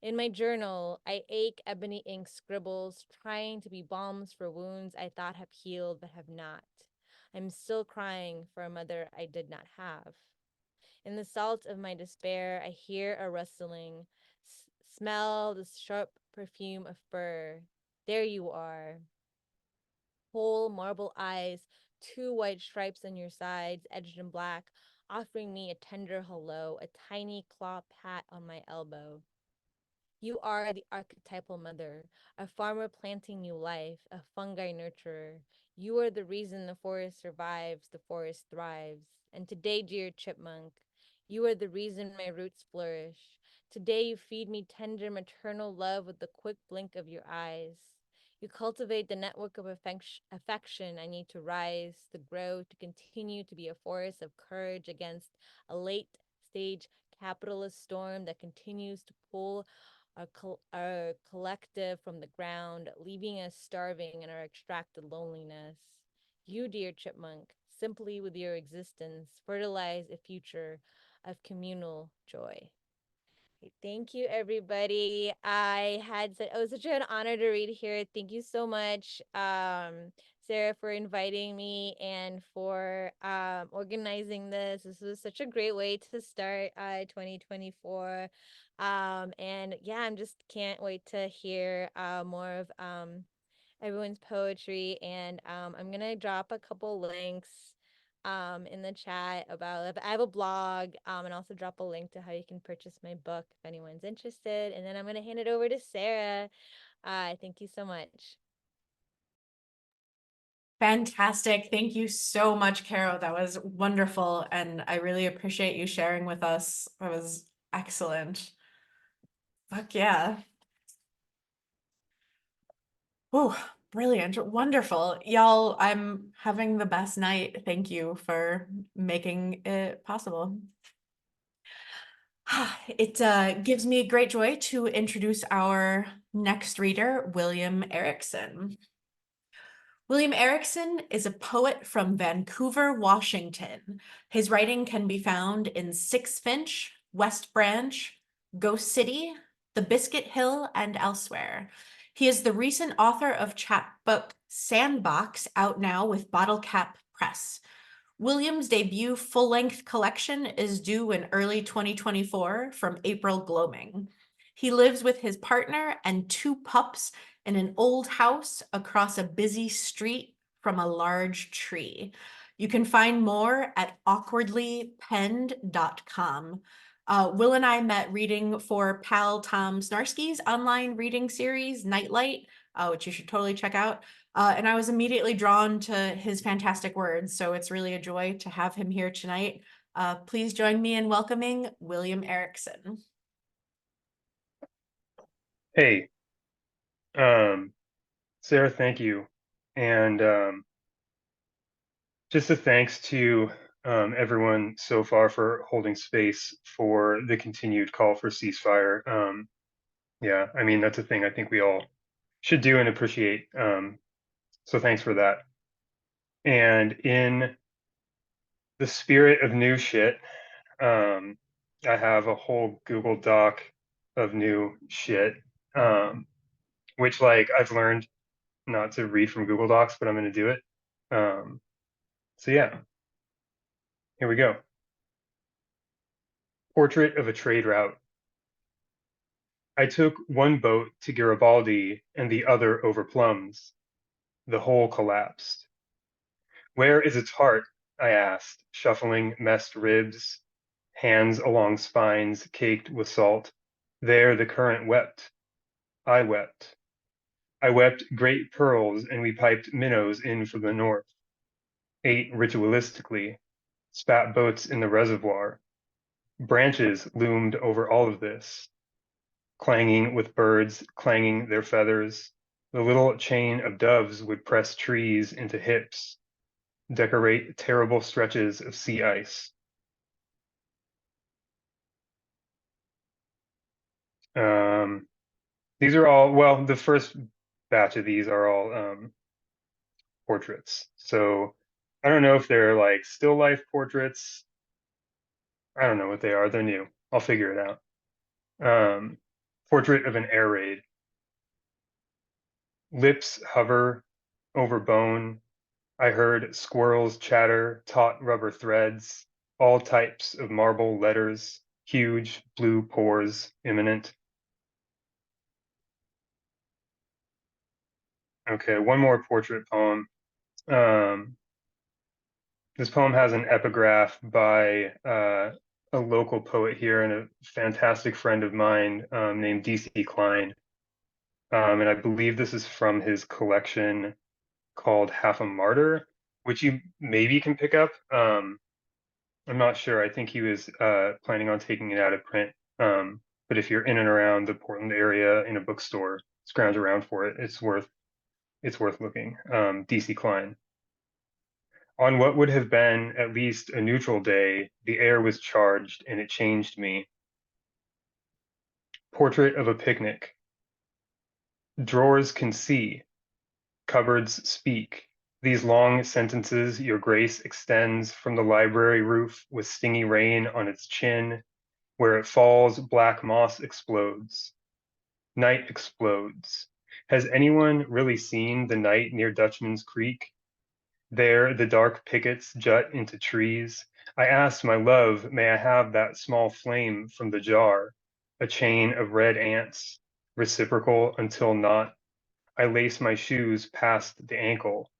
In my journal, I ache ebony ink scribbles, trying to be balms for wounds I thought have healed but have not. I'm still crying for a mother I did not have. In the salt of my despair, I hear a rustling, smell the sharp perfume of fur. There you are. Whole marble eyes, 2 white stripes on your sides, edged in black, offering me a tender hello, a tiny claw pat on my elbow. You are the archetypal mother, a farmer planting new life, a fungi nurturer. You are the reason the forest survives, the forest thrives. And today, dear chipmunk, you are the reason my roots flourish. Today, you feed me tender maternal love with the quick blink of your eyes. You cultivate the network of affection I need to rise, to grow, to continue to be a force of courage against a late stage capitalist storm that continues to pull our collective from the ground, leaving us starving in our extracted loneliness. You, dear chipmunk, simply with your existence, fertilize a future of communal joy. Thank you, everybody. It was such an honor to read here. Thank you so much, Sarah, for inviting me and for organizing this. This was such a great way to start 2024. And yeah, I'm just can't wait to hear more of everyone's poetry. And I'm gonna drop a couple links in the chat about I have a blog and also drop a link to how you can purchase my book if anyone's interested. And then I'm gonna hand it over to Sarah. Thank you so much. Fantastic. Thank you so much, Karo. That was wonderful. And I really appreciate you sharing with us. That was excellent. Fuck yeah. Oh, brilliant. Wonderful. Y'all, I'm having the best night. Thank you for making it possible. It gives me great joy to introduce our next reader, William Erickson. William Erickson is a poet from Vancouver, Washington. His writing can be found in Six Finch, West Branch, Ghost City, The Biscuit Hill, and elsewhere. He is the recent author of chapbook Sandbox, out now with Bottlecap Press. William's debut full-length collection is due in early 2024 from April Gloaming. He lives with his partner and 2 pups in an old house across a busy street from a large tree. You can find more at awkwardlypenned.com. Will and I met reading for pal Tom Snarsky's online reading series, Nightlight, which you should totally check out. And I was immediately drawn to his fantastic words, so it's really a joy to have him here tonight. Please join me in welcoming William Erickson. Hey, Sarah, thank you. And just a thanks to everyone so far for holding space for the continued call for ceasefire. Yeah, I mean, that's a thing I think we all should do and appreciate. So thanks for that. And in the spirit of new shit, I have a whole Google Doc of new shit, which like I've learned not to read from Google Docs, but I'm going to do it. So yeah, here we go. Portrait of a trade route. I took one boat to Garibaldi and the other over Plums. The whole collapsed. Where is its heart? I asked, shuffling messed ribs, hands along spines caked with salt. There the current wept. I wept. I wept great pearls, and we piped minnows in from the north. Ate ritualistically, spat boats in the reservoir. Branches loomed over all of this, clanging with birds clanging their feathers. The little chain of doves would press trees into hips, decorate terrible stretches of sea ice. These are all, well, the first batch of these are all portraits. So I don't know if they're like still life portraits. I don't know what they are. They're new. I'll figure it out. Portrait of an air raid. Lips hover over bone. I heard squirrels chatter, taut rubber threads, all types of marble letters, huge blue pores imminent. Okay, one more portrait poem. This poem has an epigraph by a local poet here and a fantastic friend of mine named DC Klein. And I believe this is from his collection called Half a Martyr, which you maybe can pick up. I'm not sure. I think he was planning on taking it out of print. But if you're in and around the Portland area in a bookstore, scrounge around for it. It's worth looking. DC Klein. On what would have been at least a neutral day, the air was charged and it changed me. Portrait of a picnic. Drawers can see, cupboards speak. These long sentences your grace extends from the library roof with stingy rain on its chin. Where it falls, black moss explodes. Night explodes. Has anyone really seen the night near Dutchman's Creek? There, the dark pickets jut into trees. I asked my love, may I have that small flame from the jar? A chain of red ants, reciprocal until not. I lace my shoes past the ankle.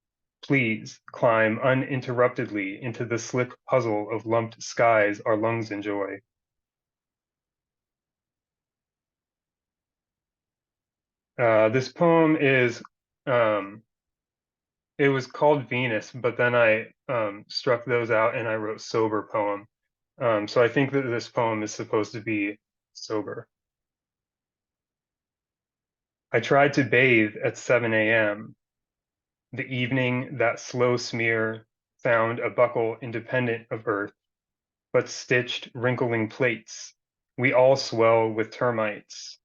Please climb uninterruptedly into the slick puzzle of lumped skies our lungs enjoy. This poem is it was called Venus, but then I struck those out and I wrote sober poem. So I think that this poem is supposed to be sober. I tried to bathe at 7 a.m. The evening that slow smear found a buckle independent of earth, but stitched wrinkling plates. We all swell with termites.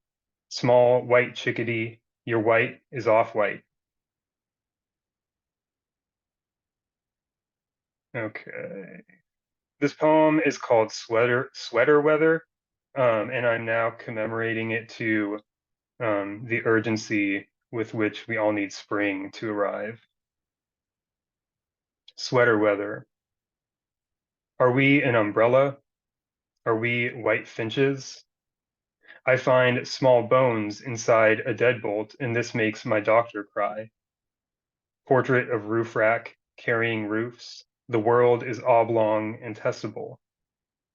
Small white chickadee, your white is off-white. Okay. This poem is called Sweater Weather, and I'm now commemorating it to the urgency with which we all need spring to arrive. Sweater weather. Are we an umbrella? Are we white finches? I find small bones inside a deadbolt, and this makes my doctor cry. Portrait of roof rack carrying roofs. The world is oblong and testable.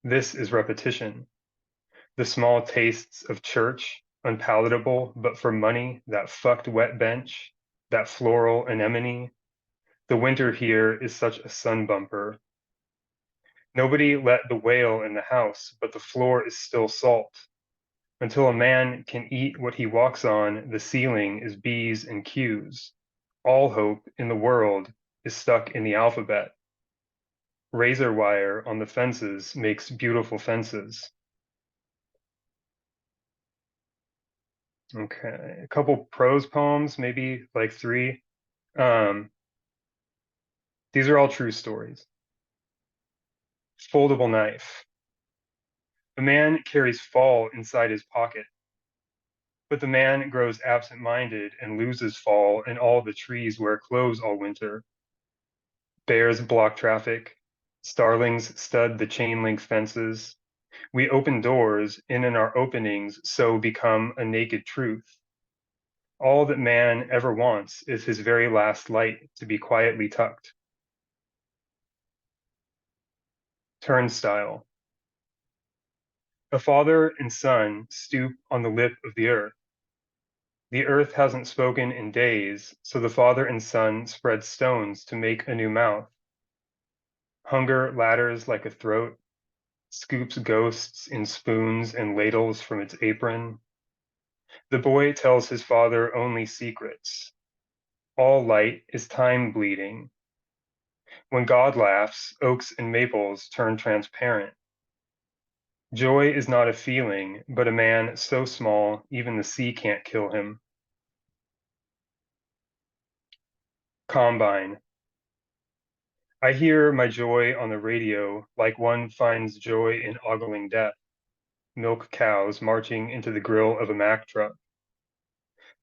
This is repetition. The small tastes of church, unpalatable, but for money, that fucked wet bench, that floral anemone. The winter here is such a sun bumper. Nobody let the whale in the house, but the floor is still salt. Until a man can eat what he walks on, the ceiling is B's and Q's. All hope in the world is stuck in the alphabet. Razor wire on the fences makes beautiful fences. Okay, a couple prose poems, maybe like 3. These are all true stories. Foldable knife. The man carries fall inside his pocket, but the man grows absent-minded and loses fall in all the trees wear clothes all winter. Bears block traffic. Starlings stud the chain-link fences. We open doors, and in our openings so become a naked truth. All that man ever wants is his very last light to be quietly tucked. Turnstile. A father and son stoop on the lip of the earth. The earth hasn't spoken in days, so the father and son spread stones to make a new mouth. Hunger ladders like a throat, scoops ghosts in spoons and ladles from its apron. The boy tells his father only secrets. All light is time bleeding. When God laughs, oaks and maples turn transparent. Joy is not a feeling, but a man so small even the sea can't kill him. Combine. I hear my joy on the radio like one finds joy in ogling death. Milk cows marching into the grill of a Mack truck.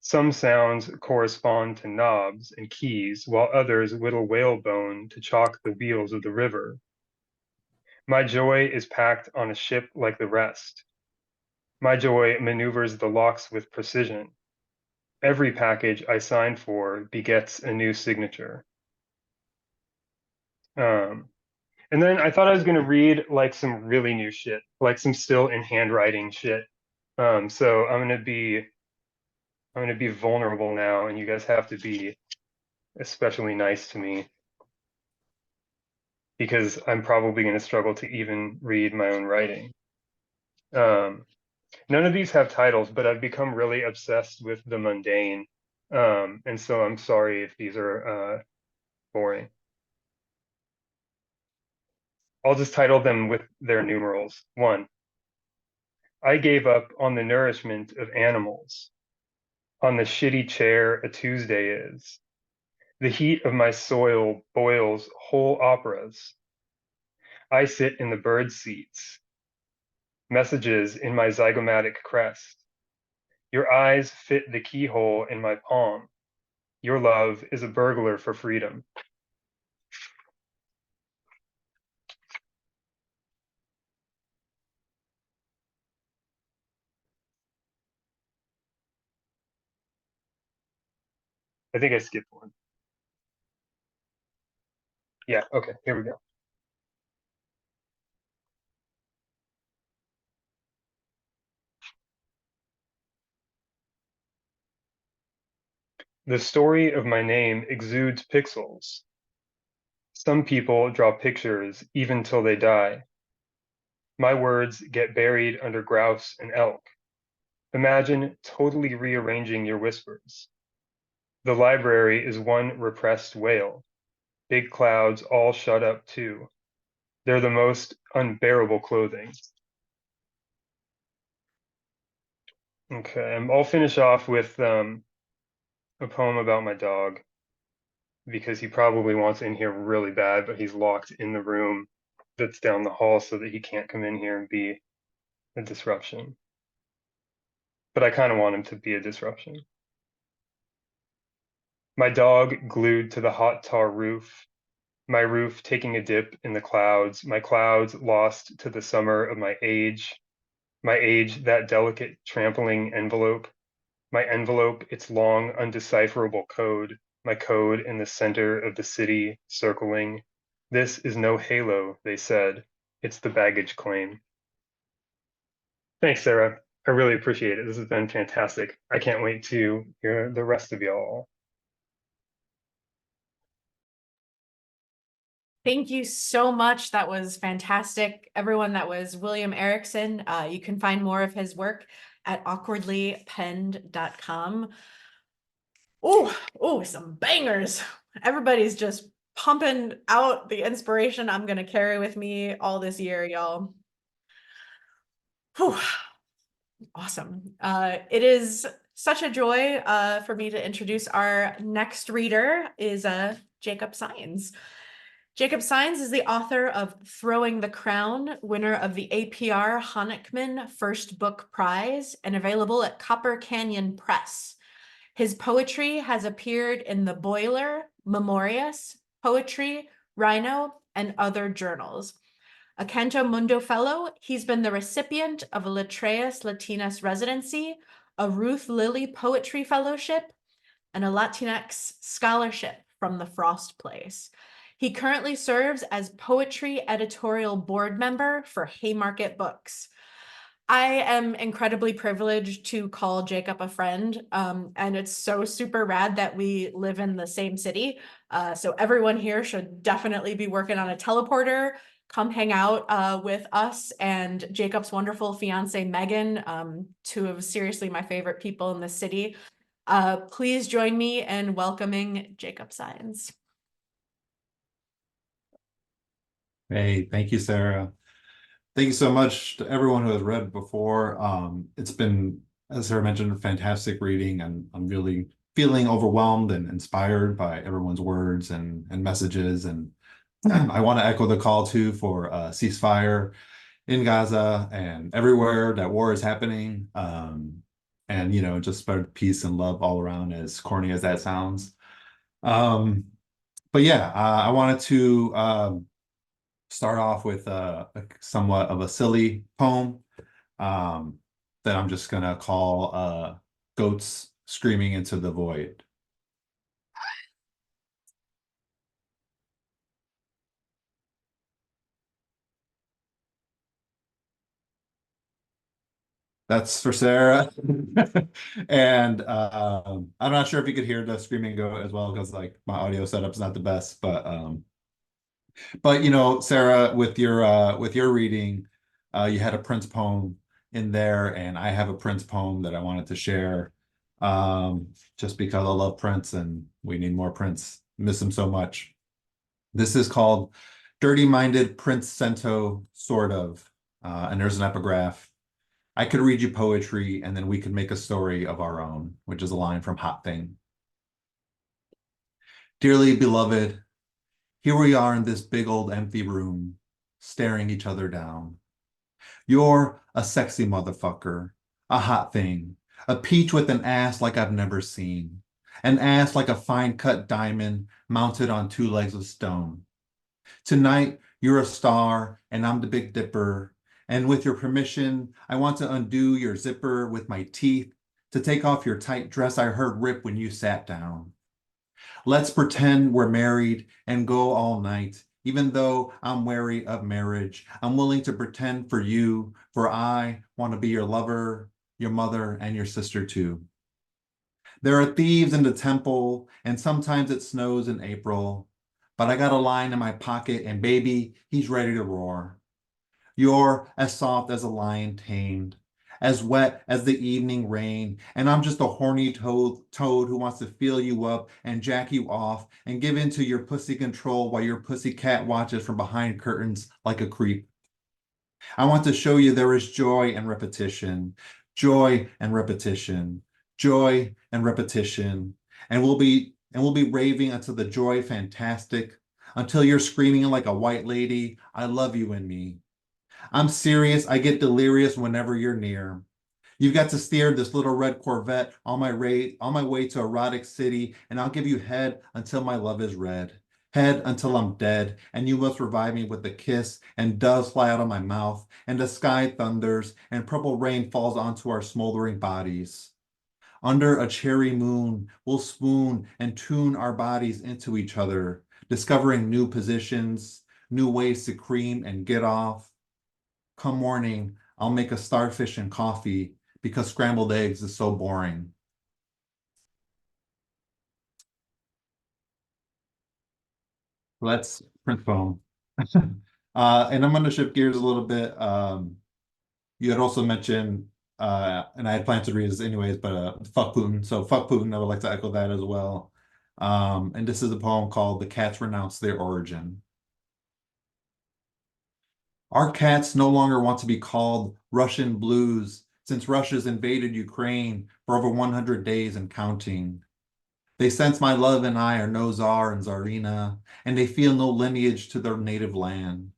Some sounds correspond to knobs and keys, while others whittle whalebone to chalk the wheels of the river. My joy is packed on a ship like the rest. My joy maneuvers the locks with precision. Every package I sign for begets a new signature. And then I thought I was going to read like some really new shit, like some still in handwriting shit. So I'm going to be vulnerable now, and you guys have to be especially nice to me because I'm probably going to struggle to even read my own writing. None of these have titles, but I've become really obsessed with the mundane. And so I'm sorry if these are boring. I'll just title them with their numerals. 1, I gave up on the nourishment of animals. On the shitty chair a Tuesday is. The heat of my soil boils whole operas. I sit in the bird seats. Messages in my zygomatic crest. Your eyes fit the keyhole in my palm. Your love is a burglar for freedom. I think I skipped one. Yeah, okay, here we go. The story of my name exudes pixels. Some people draw pictures even till they die. My words get buried under grouse and elk. Imagine totally rearranging your whispers. The library is one repressed wail. Big clouds all shut up too. They're the most unbearable clothing. Okay, I'll finish off with a poem about my dog because he probably wants in here really bad, but he's locked in the room that's down the hall so that he can't come in here and be a disruption. But I kind of want him to be a disruption. My dog glued to the hot tar roof, my roof taking a dip in the clouds, my clouds lost to the summer of my age that delicate trampling envelope, my envelope, its long, undecipherable code, my code in the center of the city, circling. This is no halo, they said. It's the baggage claim. Thanks, Sarah. I really appreciate it. This has been fantastic. I can't wait to hear the rest of y'all. Thank you so much. That was fantastic. Everyone, that was William Erickson. You can find more of his work at awkwardlypenned.com. Oh, some bangers. Everybody's just pumping out the inspiration I'm going to carry with me all this year, y'all. Whew. Awesome. It is such a joy for me to introduce our next reader is Jacob Saenz. Jacob Saenz is the author of Throwing the Crown, winner of the APR Honickman First Book Prize, and available at Copper Canyon Press. His poetry has appeared in The Boiler, Memorias, Poetry, Rhino, and other journals. A Canto Mundo Fellow, he's been the recipient of a Letreas Latinas residency, a Ruth Lilly Poetry Fellowship, and a Latinx scholarship from the Frost Place. He currently serves as poetry editorial board member for Haymarket Books. I am incredibly privileged to call Jacob a friend, and it's so super rad that we live in the same city. So everyone here should definitely be working on a teleporter. Come hang out with us and Jacob's wonderful fiance, Megan, two of seriously my favorite people in the city. Please join me in welcoming Jacob Saenz. Hey, thank you, Sarah. Thank you so much to everyone who has read before. It's been, as Sarah mentioned, a fantastic reading, and I'm really feeling overwhelmed and inspired by everyone's words and messages. And I want to echo the call too for a ceasefire in Gaza and everywhere that war is happening. And, you know, just spread peace and love all around, as corny as that sounds. But yeah, I wanted to start off with a somewhat of a silly poem that I'm just gonna call Goats Screaming into the Void. That's for Sarah. And I'm not sure if you could hear the screaming goat as well, because like my audio setup's not the best, but you know, Sarah, with your reading, you had a Prince poem in there, and I have a Prince poem that I wanted to share, just because I love Prince and we need more Prince. Miss him so much. This is called Dirty Minded Prince Cento, sort of, and there's an epigraph. I could read you poetry and then we could make a story of our own, which is a line from Hot Thing. Dearly beloved, here we are in this big old empty room, staring each other down. You're a sexy motherfucker, a hot thing, a peach with an ass like I've never seen, an ass like a fine-cut diamond mounted on 2 legs of stone. Tonight, you're a star and I'm the Big Dipper, and with your permission, I want to undo your zipper with my teeth to take off your tight dress I heard rip when you sat down. Let's pretend we're married and go all night. Even though I'm wary of marriage, I'm willing to pretend for you, for I want to be your lover, your mother, and your sister too. There are thieves in the temple, and sometimes it snows in April, but I got a line in my pocket, and baby, he's ready to roar. You're as soft as a lion tamed, as wet as the evening rain, and I'm just a horny toad who wants to feel you up and jack you off and give in to your pussy control while your pussy cat watches from behind curtains like a creep. I want to show you there is joy and repetition, joy and repetition, joy and repetition, and we'll be raving until the joy fantastic, until you're screaming like a white lady, I love you in me. I'm serious, I get delirious whenever you're near. You've got to steer this little red Corvette on my way to erotic city, and I'll give you head until my love is red. Head until I'm dead, and you must revive me with a kiss, and doves fly out of my mouth, and the sky thunders, and purple rain falls onto our smoldering bodies. Under a cherry moon, we'll swoon and tune our bodies into each other, discovering new positions, new ways to cream and get off. Come morning, I'll make a starfish and coffee because scrambled eggs is so boring. Let's print poem. And I'm going to shift gears a little bit. You had also mentioned, and I had planned to read this anyways, but fuck Putin. So fuck Putin, I would like to echo that as well. And this is a poem called The Cats Renounce Their Origin. Our cats no longer want to be called Russian blues since Russia's invaded Ukraine for over 100 days and counting. They sense my love and I are no czar and czarina, and they feel no lineage to their native land.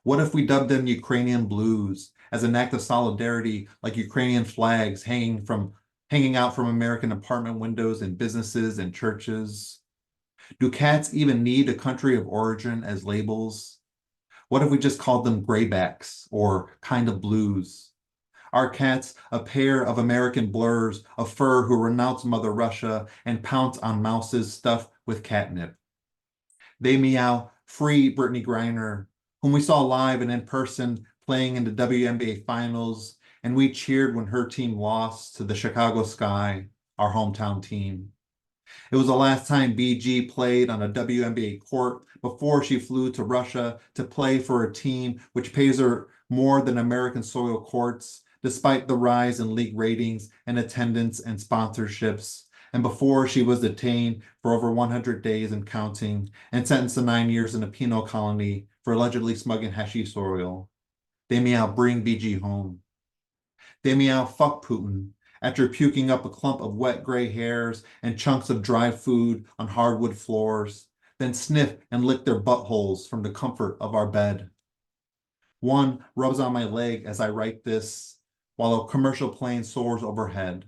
What if we dubbed them Ukrainian blues as an act of solidarity, like Ukrainian flags hanging out from American apartment windows in businesses and churches? Do cats even need a country of origin as labels? What if we just called them graybacks or kind of blues? Our cats, a pair of American blurs of fur who renounce Mother Russia and pounce on mouses stuffed with catnip. They meow, free Brittany Griner, whom we saw live and in person playing in the WNBA finals, and we cheered when her team lost to the Chicago Sky, our hometown team. It was the last time BG played on a WNBA court before she flew to Russia to play for a team which pays her more than American soil courts, despite the rise in league ratings and attendance and sponsorships, and before she was detained for over 100 days and counting and sentenced to 9 years in a penal colony for allegedly smuggling hashish oil. They meow, bring BG home. They meow, fuck Putin, after puking up a clump of wet gray hairs and chunks of dry food on hardwood floors, then sniff and lick their buttholes from the comfort of our bed. One rubs on my leg as I write this, while a commercial plane soars overhead.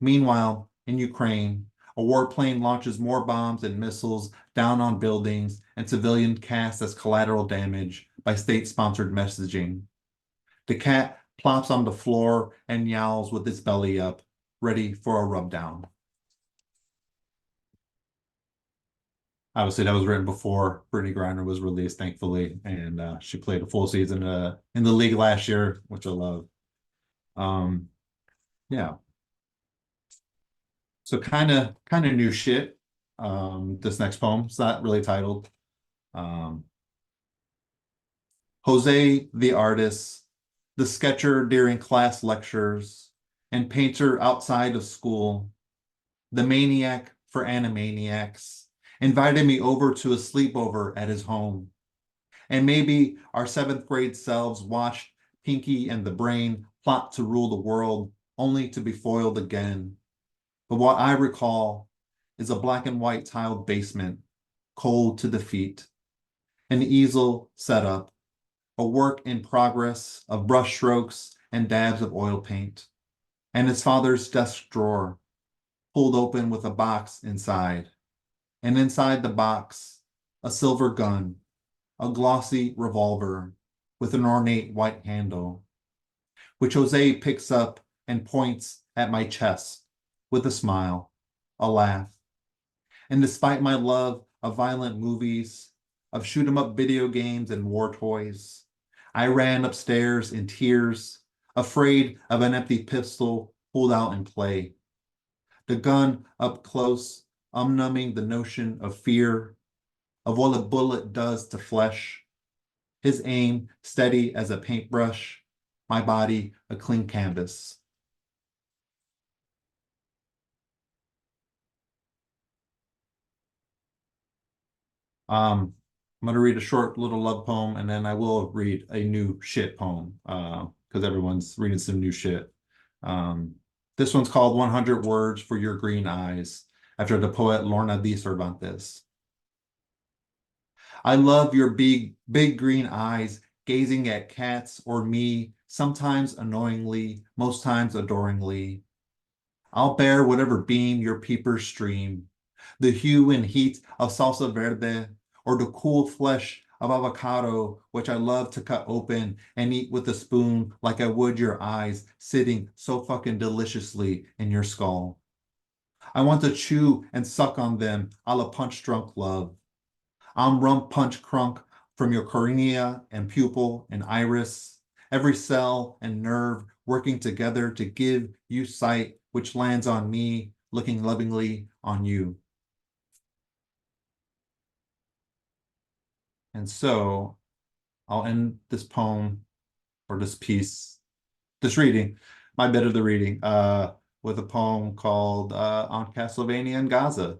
Meanwhile, in Ukraine, a warplane launches more bombs and missiles down on buildings and civilian cast as collateral damage by state-sponsored messaging. The cat plops on the floor and yowls with its belly up, ready for a rub down. Obviously, that was written before Brittany Griner was released, thankfully, and she played a full season in the league last year, which I love. Yeah. So kind of new shit. This next poem, it's not really titled. Jose the artist, the sketcher during class lectures, and painter outside of school, the maniac for animaniacs, invited me over to a sleepover at his home. And maybe our 7th grade selves watched Pinky and the Brain plot to rule the world only to be foiled again. But what I recall is a black and white tiled basement, cold to the feet, an easel set up, a work in progress of brush strokes and dabs of oil paint, and his father's desk drawer, pulled open with a box inside. And inside the box, a silver gun, a glossy revolver with an ornate white handle, which Jose picks up and points at my chest with a smile, a laugh. And despite my love of violent movies, of shoot-'em-up video games and war toys, I ran upstairs in tears, afraid of an empty pistol pulled out in play. The gun up close, numbing the notion of fear, of what a bullet does to flesh. His aim steady as a paintbrush, my body a clean canvas. I'm going to read a short little love poem, and then I will read a new shit poem, because everyone's reading some new shit. This one's called 100 Words for Your Green Eyes, after the poet Lorna D. Cervantes. I love your big green eyes, gazing at cats or me, sometimes annoyingly, most times adoringly. I'll bear whatever beam your peepers stream, the hue and heat of salsa verde, or the cool flesh of avocado, which I love to cut open and eat with a spoon like I would your eyes sitting so fucking deliciously in your skull. I want to chew and suck on them a la punch-drunk love. I'm rum punch crunk from your cornea and pupil and iris, every cell and nerve working together to give you sight, which lands on me, looking lovingly on you. And so I'll end this poem or this piece, this reading, my bit of the reading, with a poem called On Castlevania and Gaza.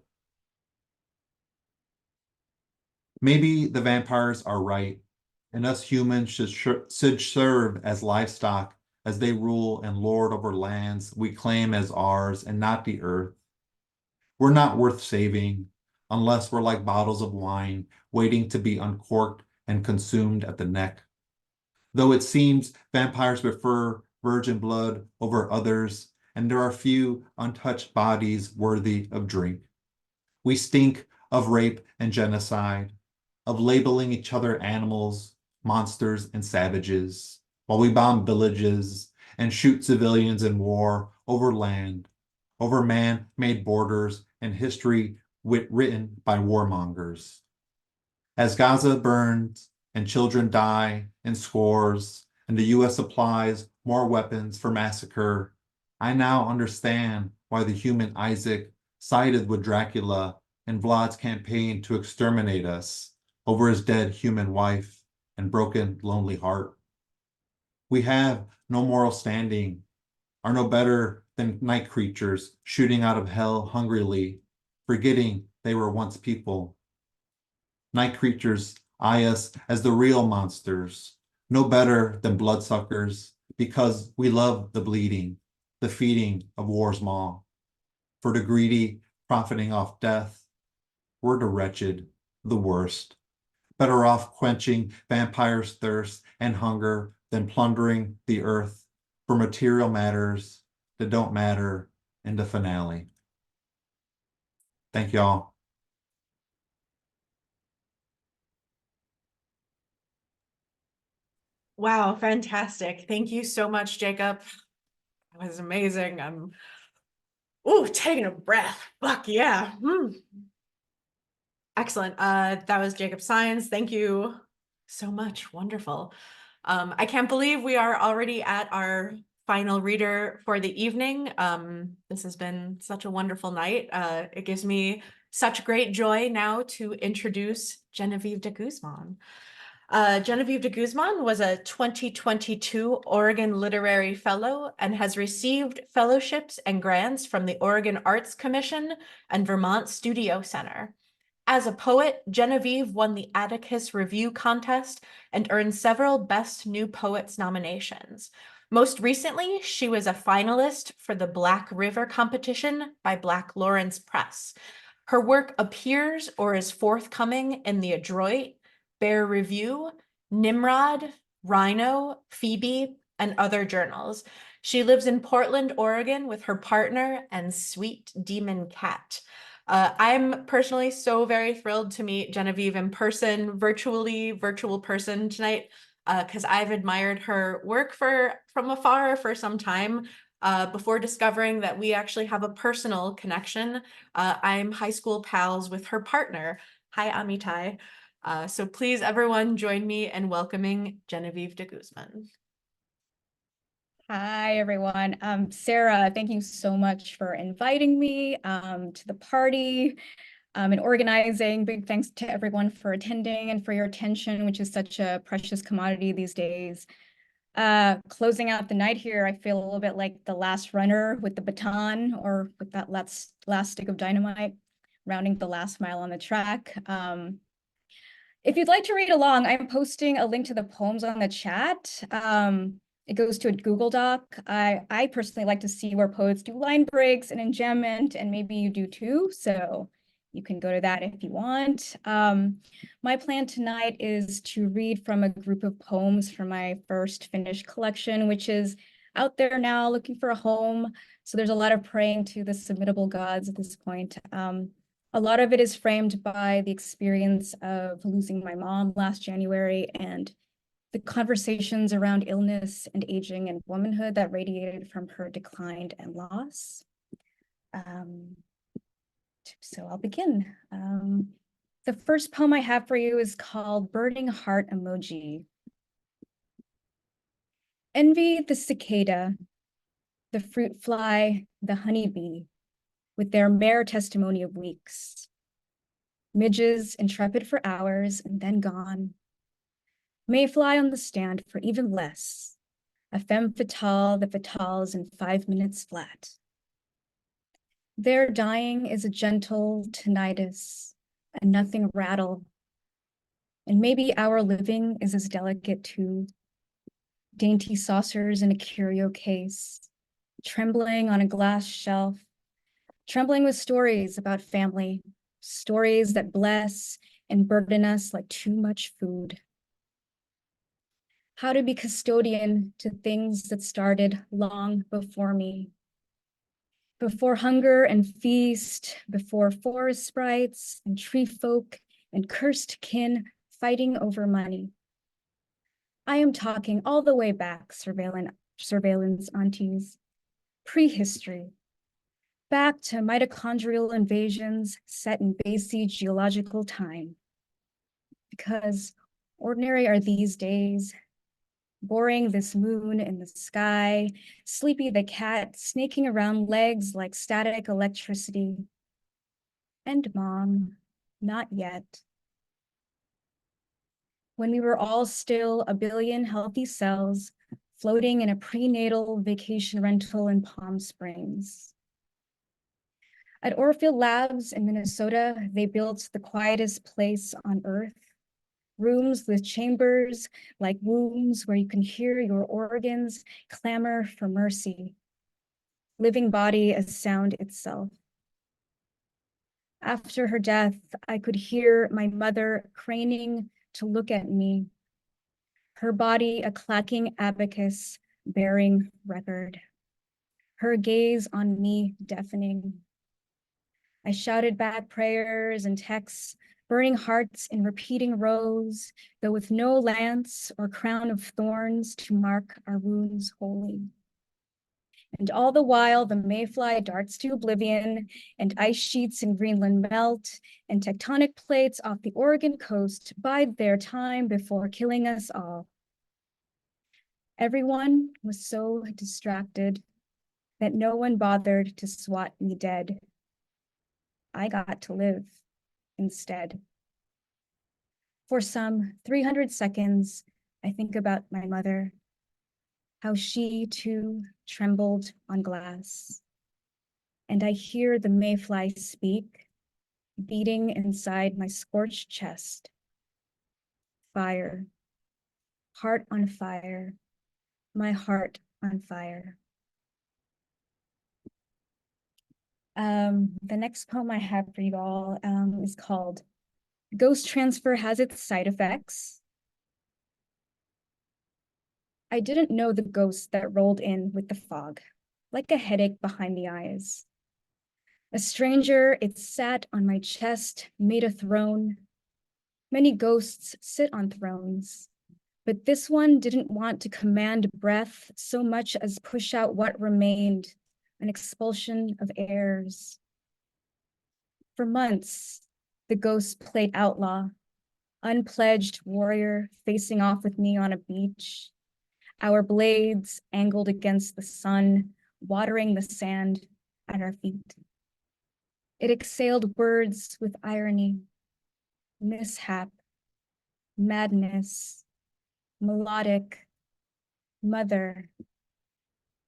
Maybe the vampires are right, and us humans should serve as livestock as they rule and lord over lands we claim as ours and not the earth. We're not worth saving unless we're like bottles of wine waiting to be uncorked and consumed at the neck. Though it seems vampires prefer virgin blood over others, and there are few untouched bodies worthy of drink. We stink of rape and genocide, of labeling each other animals, monsters, and savages, while we bomb villages and shoot civilians in war over land, over man-made borders and history written by warmongers. As Gaza burns and children die in scores, and the U.S. supplies more weapons for massacre, I now understand why the human Isaac sided with Dracula in Vlad's campaign to exterminate us over his dead human wife and broken, lonely heart. We have no moral standing, are no better than night creatures shooting out of hell hungrily, forgetting they were once people. Night creatures eye us as the real monsters, no better than bloodsuckers, because we love the bleeding, the feeding of war's maw. For the greedy, profiting off death, we're the wretched, the worst. Better off quenching vampires' thirst and hunger than plundering the earth for material matters that don't matter in the finale. Thank y'all. Wow, fantastic. Thank you so much, Jacob. That was amazing. I'm taking a breath. Fuck yeah. Excellent. That was Jacob Saenz. Thank you so much. Wonderful. I can't believe we are already at our final reader for the evening. This has been such a wonderful night. It gives me such great joy now to introduce Genevieve DeGuzman. Genevieve DeGuzman was a 2022 Oregon Literary Fellow and has received fellowships and grants from the Oregon Arts Commission and Vermont Studio Center. As a poet, Genevieve won the Atticus Review Contest and earned several Best New Poets nominations. Most recently, she was a finalist for the Black River competition by Black Lawrence Press. Her work appears or is forthcoming in The Adroit, Bear Review, Nimrod, Rhino, Phoebe, and other journals. She lives in Portland, Oregon with her partner and sweet demon cat. I'm personally so very thrilled to meet Genevieve in person, virtual person tonight, because I've admired her work from afar for some time before discovering that we actually have a personal connection. I'm high school pals with her partner. Hi, Amitai. So please, everyone, join me in welcoming Genevieve DeGuzman. Hi, everyone. Sarah, thank you so much for inviting me to the party and organizing. Big thanks to everyone for attending and for your attention, which is such a precious commodity these days. Closing out the night here, I feel a little bit like the last runner with the baton or with that last stick of dynamite, rounding the last mile on the track. If you'd like to read along, I'm posting a link to the poems on the chat. It goes to a Google Doc. I personally like to see where poets do line breaks and enjambment, and maybe you do too. So you can go to that if you want. My plan tonight is to read from a group of poems from my first finished collection, which is out there now looking for a home. So there's a lot of praying to the submittable gods at this point. A lot of it is framed by the experience of losing my mom last January and the conversations around illness and aging and womanhood that radiated from her decline and loss. So I'll begin. The first poem I have for you is called Burning Heart Emoji. Envy the cicada, the fruit fly, the honeybee, with their mere testimony of weeks. Midges intrepid for hours and then gone. Mayfly on the stand for even less. A femme fatale that fatales in 5 minutes flat. Their dying is a gentle tinnitus, a nothing rattle. And maybe our living is as delicate too. Dainty saucers in a curio case, trembling on a glass shelf, trembling with stories about family, stories that bless and burden us like too much food. How to be custodian to things that started long before me. Before hunger and feast, before forest sprites and tree folk and cursed kin fighting over money. I am talking all the way back, surveillance aunties, prehistory, back to mitochondrial invasions set in bassy geological time. Because ordinary are these days, boring this moon in the sky, Sleepy the cat snaking around legs like static electricity. And mom, not yet. When we were all still a billion healthy cells floating in a prenatal vacation rental in Palm Springs. At Orfield Labs in Minnesota, they built the quietest place on earth. Rooms with chambers like wombs where you can hear your organs clamor for mercy. Living body as sound itself. After her death, I could hear my mother craning to look at me. Her body a clacking abacus bearing record. Her gaze on me deafening. I shouted back prayers and texts, burning hearts in repeating rows, though with no lance or crown of thorns to mark our wounds holy. And all the while, the mayfly darts to oblivion, and ice sheets in Greenland melt, and tectonic plates off the Oregon coast bide their time before killing us all. Everyone was so distracted that no one bothered to swat me dead. I got to live instead. For some 300 seconds, I think about my mother, how she too trembled on glass. And I hear the mayfly speak, beating inside my scorched chest. Fire, heart on fire, my heart on fire. The next poem I have for you all is called Ghost Transfer Has Its Side Effects. I didn't know the ghost that rolled in with the fog, like a headache behind the eyes. A stranger, it sat on my chest, made a throne. Many ghosts sit on thrones, but this one didn't want to command breath so much as push out what remained, an expulsion of airs. For months, the ghost played outlaw, unpledged warrior facing off with me on a beach, our blades angled against the sun, watering the sand at our feet. It exhaled words with irony, mishap, madness, melodic, mother,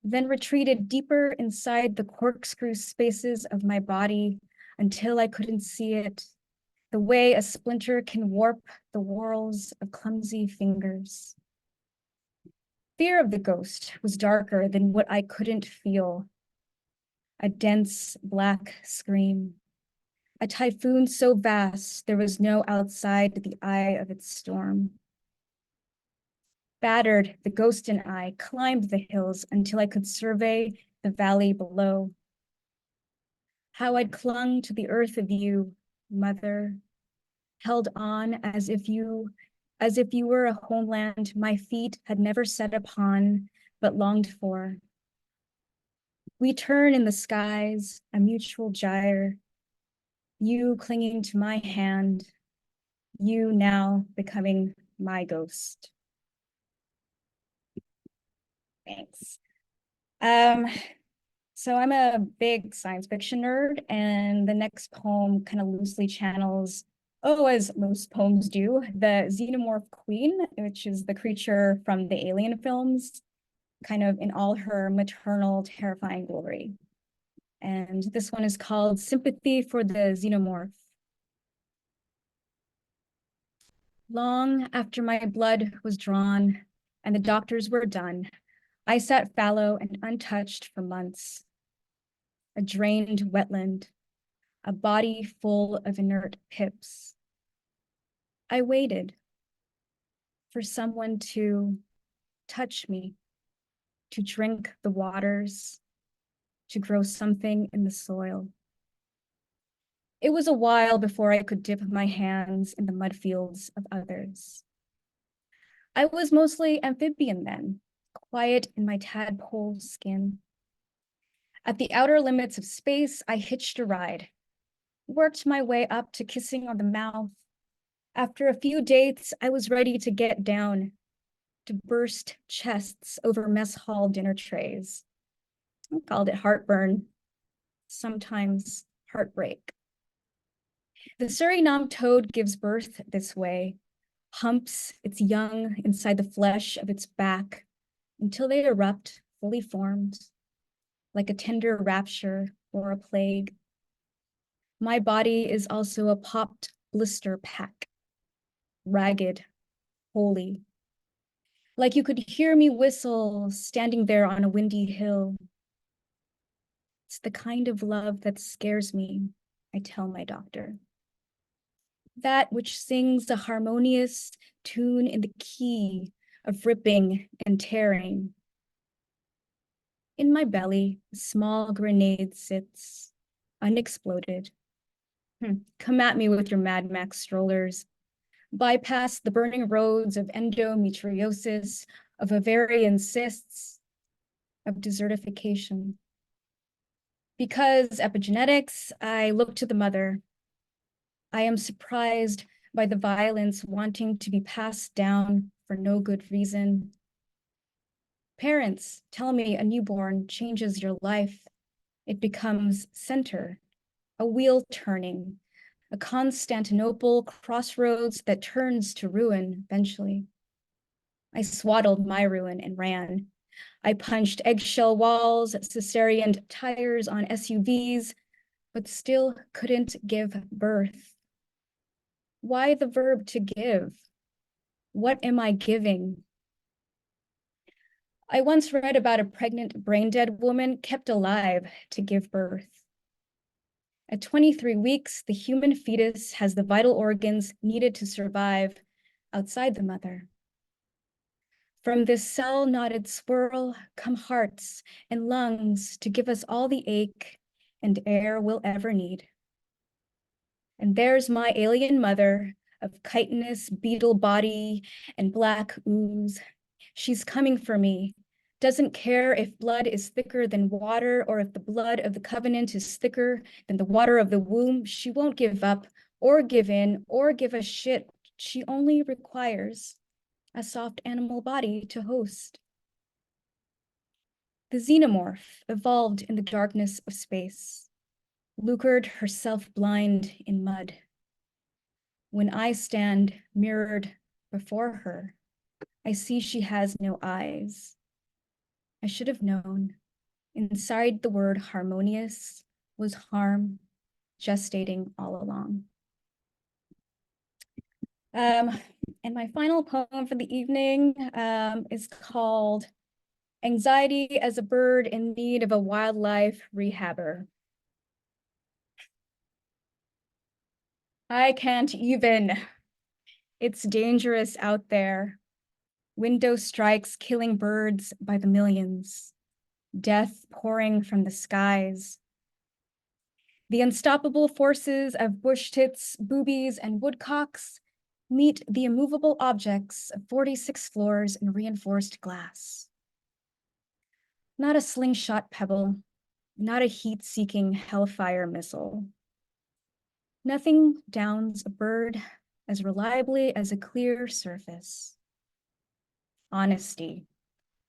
then retreated deeper inside the corkscrew spaces of my body until I couldn't see it, the way a splinter can warp the whorls of clumsy fingers. Fear of the ghost was darker than what I couldn't feel. A dense black scream. A typhoon so vast there was no outside the eye of its storm. Battered, the ghost and I climbed the hills until I could survey the valley below. How I'd clung to the earth of you, mother, held on as if you were a homeland my feet had never set upon, but longed for. We turn in the skies, a mutual gyre, you clinging to my hand, you now becoming my ghost. Thanks. So I'm a big science fiction nerd, and the next poem kind of loosely channels, as most poems do, the xenomorph queen, which is the creature from the Alien films, kind of in all her maternal, terrifying glory. And this one is called Sympathy for the Xenomorph. Long after my blood was drawn and the doctors were done, I sat fallow and untouched for months. A drained wetland, a body full of inert pips. I waited for someone to touch me, to drink the waters, to grow something in the soil. It was a while before I could dip my hands in the mud fields of others. I was mostly amphibian then, quiet in my tadpole skin. At the outer limits of space, I hitched a ride, worked my way up to kissing on the mouth. After a few dates, I was ready to get down, to burst chests over mess hall dinner trays. I called it heartburn, sometimes heartbreak. The Suriname toad gives birth this way, humps its young inside the flesh of its back until they erupt fully formed, like a tender rapture or a plague. My body is also a popped blister pack, ragged, holy, like you could hear me whistle standing there on a windy hill. It's the kind of love that scares me, I tell my doctor. That which sings a harmonious tune in the key of ripping and tearing. In my belly, a small grenade sits, unexploded. Come at me with your Mad Max strollers. Bypass the burning roads of endometriosis, of ovarian cysts, of desertification. Because epigenetics, I look to the mother. I am surprised by the violence wanting to be passed down for no good reason. Parents tell me a newborn changes your life. It becomes center, a wheel turning, a Constantinople crossroads that turns to ruin eventually. I swaddled my ruin and ran. I punched eggshell walls, cesarean tires on SUVs, but still couldn't give birth. Why the verb to give? What am I giving? I once read about a pregnant, brain-dead woman kept alive to give birth. At 23 weeks, the human fetus has the vital organs needed to survive outside the mother. From this cell-knotted swirl come hearts and lungs to give us all the ache and air we'll ever need. And there's my alien mother of chitinous beetle body and black ooze. She's coming for me, doesn't care if blood is thicker than water or if the blood of the covenant is thicker than the water of the womb. She won't give up or give in or give a shit. She only requires a soft animal body to host. The xenomorph evolved in the darkness of space, lucred herself blind in mud. When I stand mirrored before her, I see she has no eyes. I should have known. Inside the word harmonious was harm gestating all along. And my final poem for the evening is called Anxiety as a Bird in Need of a Wildlife Rehabber. I can't even. It's dangerous out there. Window strikes killing birds by the millions. Death pouring from the skies. The unstoppable forces of bush tits, boobies, and woodcocks meet the immovable objects of 46 floors in reinforced glass. Not a slingshot pebble, not a heat-seeking hellfire missile. Nothing downs a bird as reliably as a clear surface. Honesty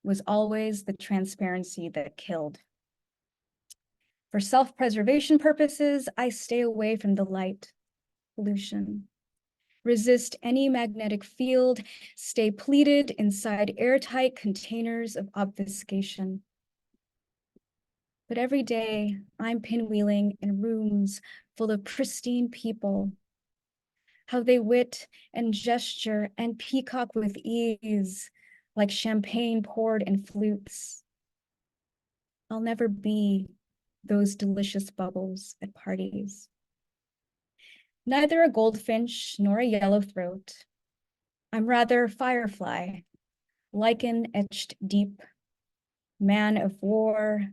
was always the transparency that killed. For self-preservation purposes, I stay away from the light, pollution. Resist any magnetic field, stay pleated inside airtight containers of obfuscation. But every day, I'm pinwheeling in rooms full of pristine people. How they wit and gesture and peacock with ease, like champagne poured in flutes. I'll never be those delicious bubbles at parties. Neither a goldfinch nor a yellowthroat. I'm rather firefly, lichen etched deep, man of war,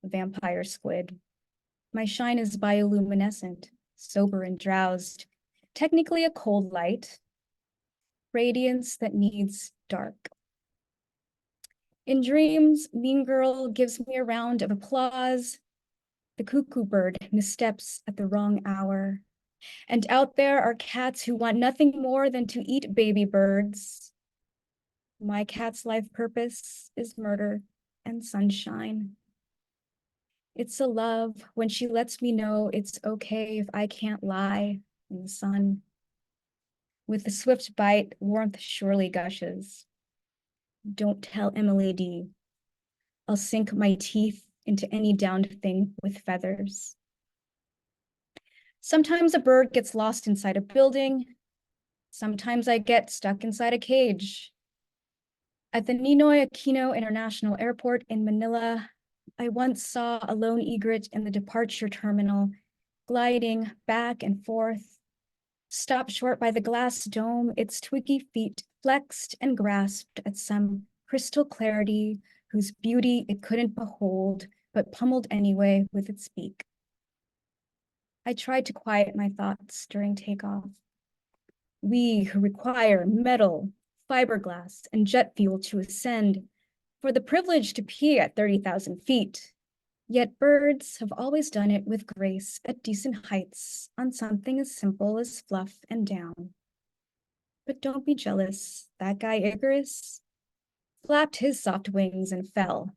vampire squid. My shine is bioluminescent, sober and drowsed, technically a cold light, radiance that needs dark. In dreams, Mean Girl gives me a round of applause. The cuckoo bird missteps at the wrong hour. And out there are cats who want nothing more than to eat baby birds. My cat's life purpose is murder and sunshine. It's a love when she lets me know it's okay if I can't lie in the sun. With a swift bite, warmth surely gushes. Don't tell Emily D. I'll sink my teeth into any downed thing with feathers. Sometimes a bird gets lost inside a building. Sometimes I get stuck inside a cage. At the Ninoy Aquino International Airport in Manila, I once saw a lone egret in the departure terminal, gliding back and forth, stopped short by the glass dome, its twiggy feet flexed and grasped at some crystal clarity whose beauty it couldn't behold, but pummeled anyway with its beak. I tried to quiet my thoughts during takeoff. We who require metal, fiberglass, and jet fuel to ascend for the privilege to pee at 30,000 feet. Yet birds have always done it with grace at decent heights on something as simple as fluff and down. But don't be jealous. That guy Icarus flapped his soft wings and fell.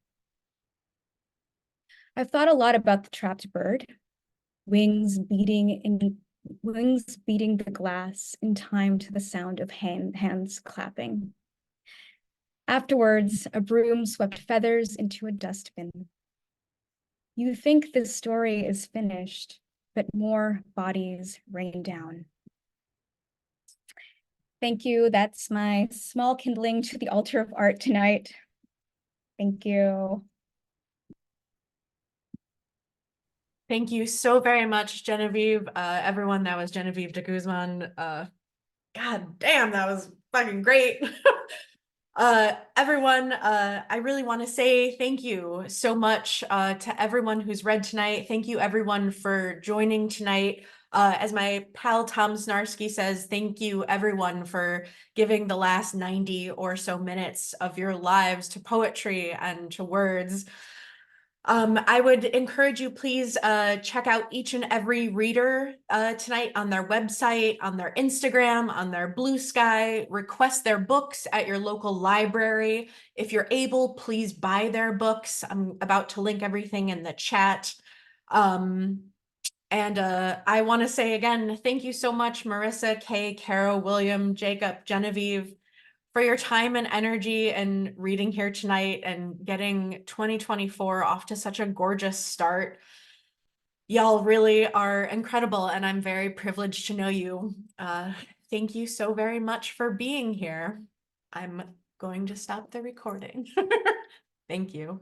I've thought a lot about the trapped bird, wings beating the glass in time to the sound of hands clapping. Afterwards, a broom swept feathers into a dustbin. You think this story is finished, but more bodies rain down. Thank you. That's my small kindling to the altar of art tonight. Thank you. Thank you so very much, Genevieve. Everyone, that was Genevieve DeGuzman. God damn, that was fucking great. Everyone, I really want to say thank you so much to everyone who's read tonight. Thank you, everyone, for joining tonight. As my pal Tom Snarsky says, thank you, everyone, for giving the last 90 or so minutes of your lives to poetry and to words. I would encourage you, please check out each and every reader tonight on their website, on their Instagram, on their Blue Sky. Request their books at your local library. If you're able, please buy their books. I'm about to link everything in the chat. And I want to say again, thank you so much, Marisa, Kay, Karo, William, Jacob, Genevieve, for your time and energy and reading here tonight and getting 2024 off to such a gorgeous start. Y'all really are incredible, and I'm very privileged to know you. Thank you so very much for being here. I'm going to stop the recording. Thank you.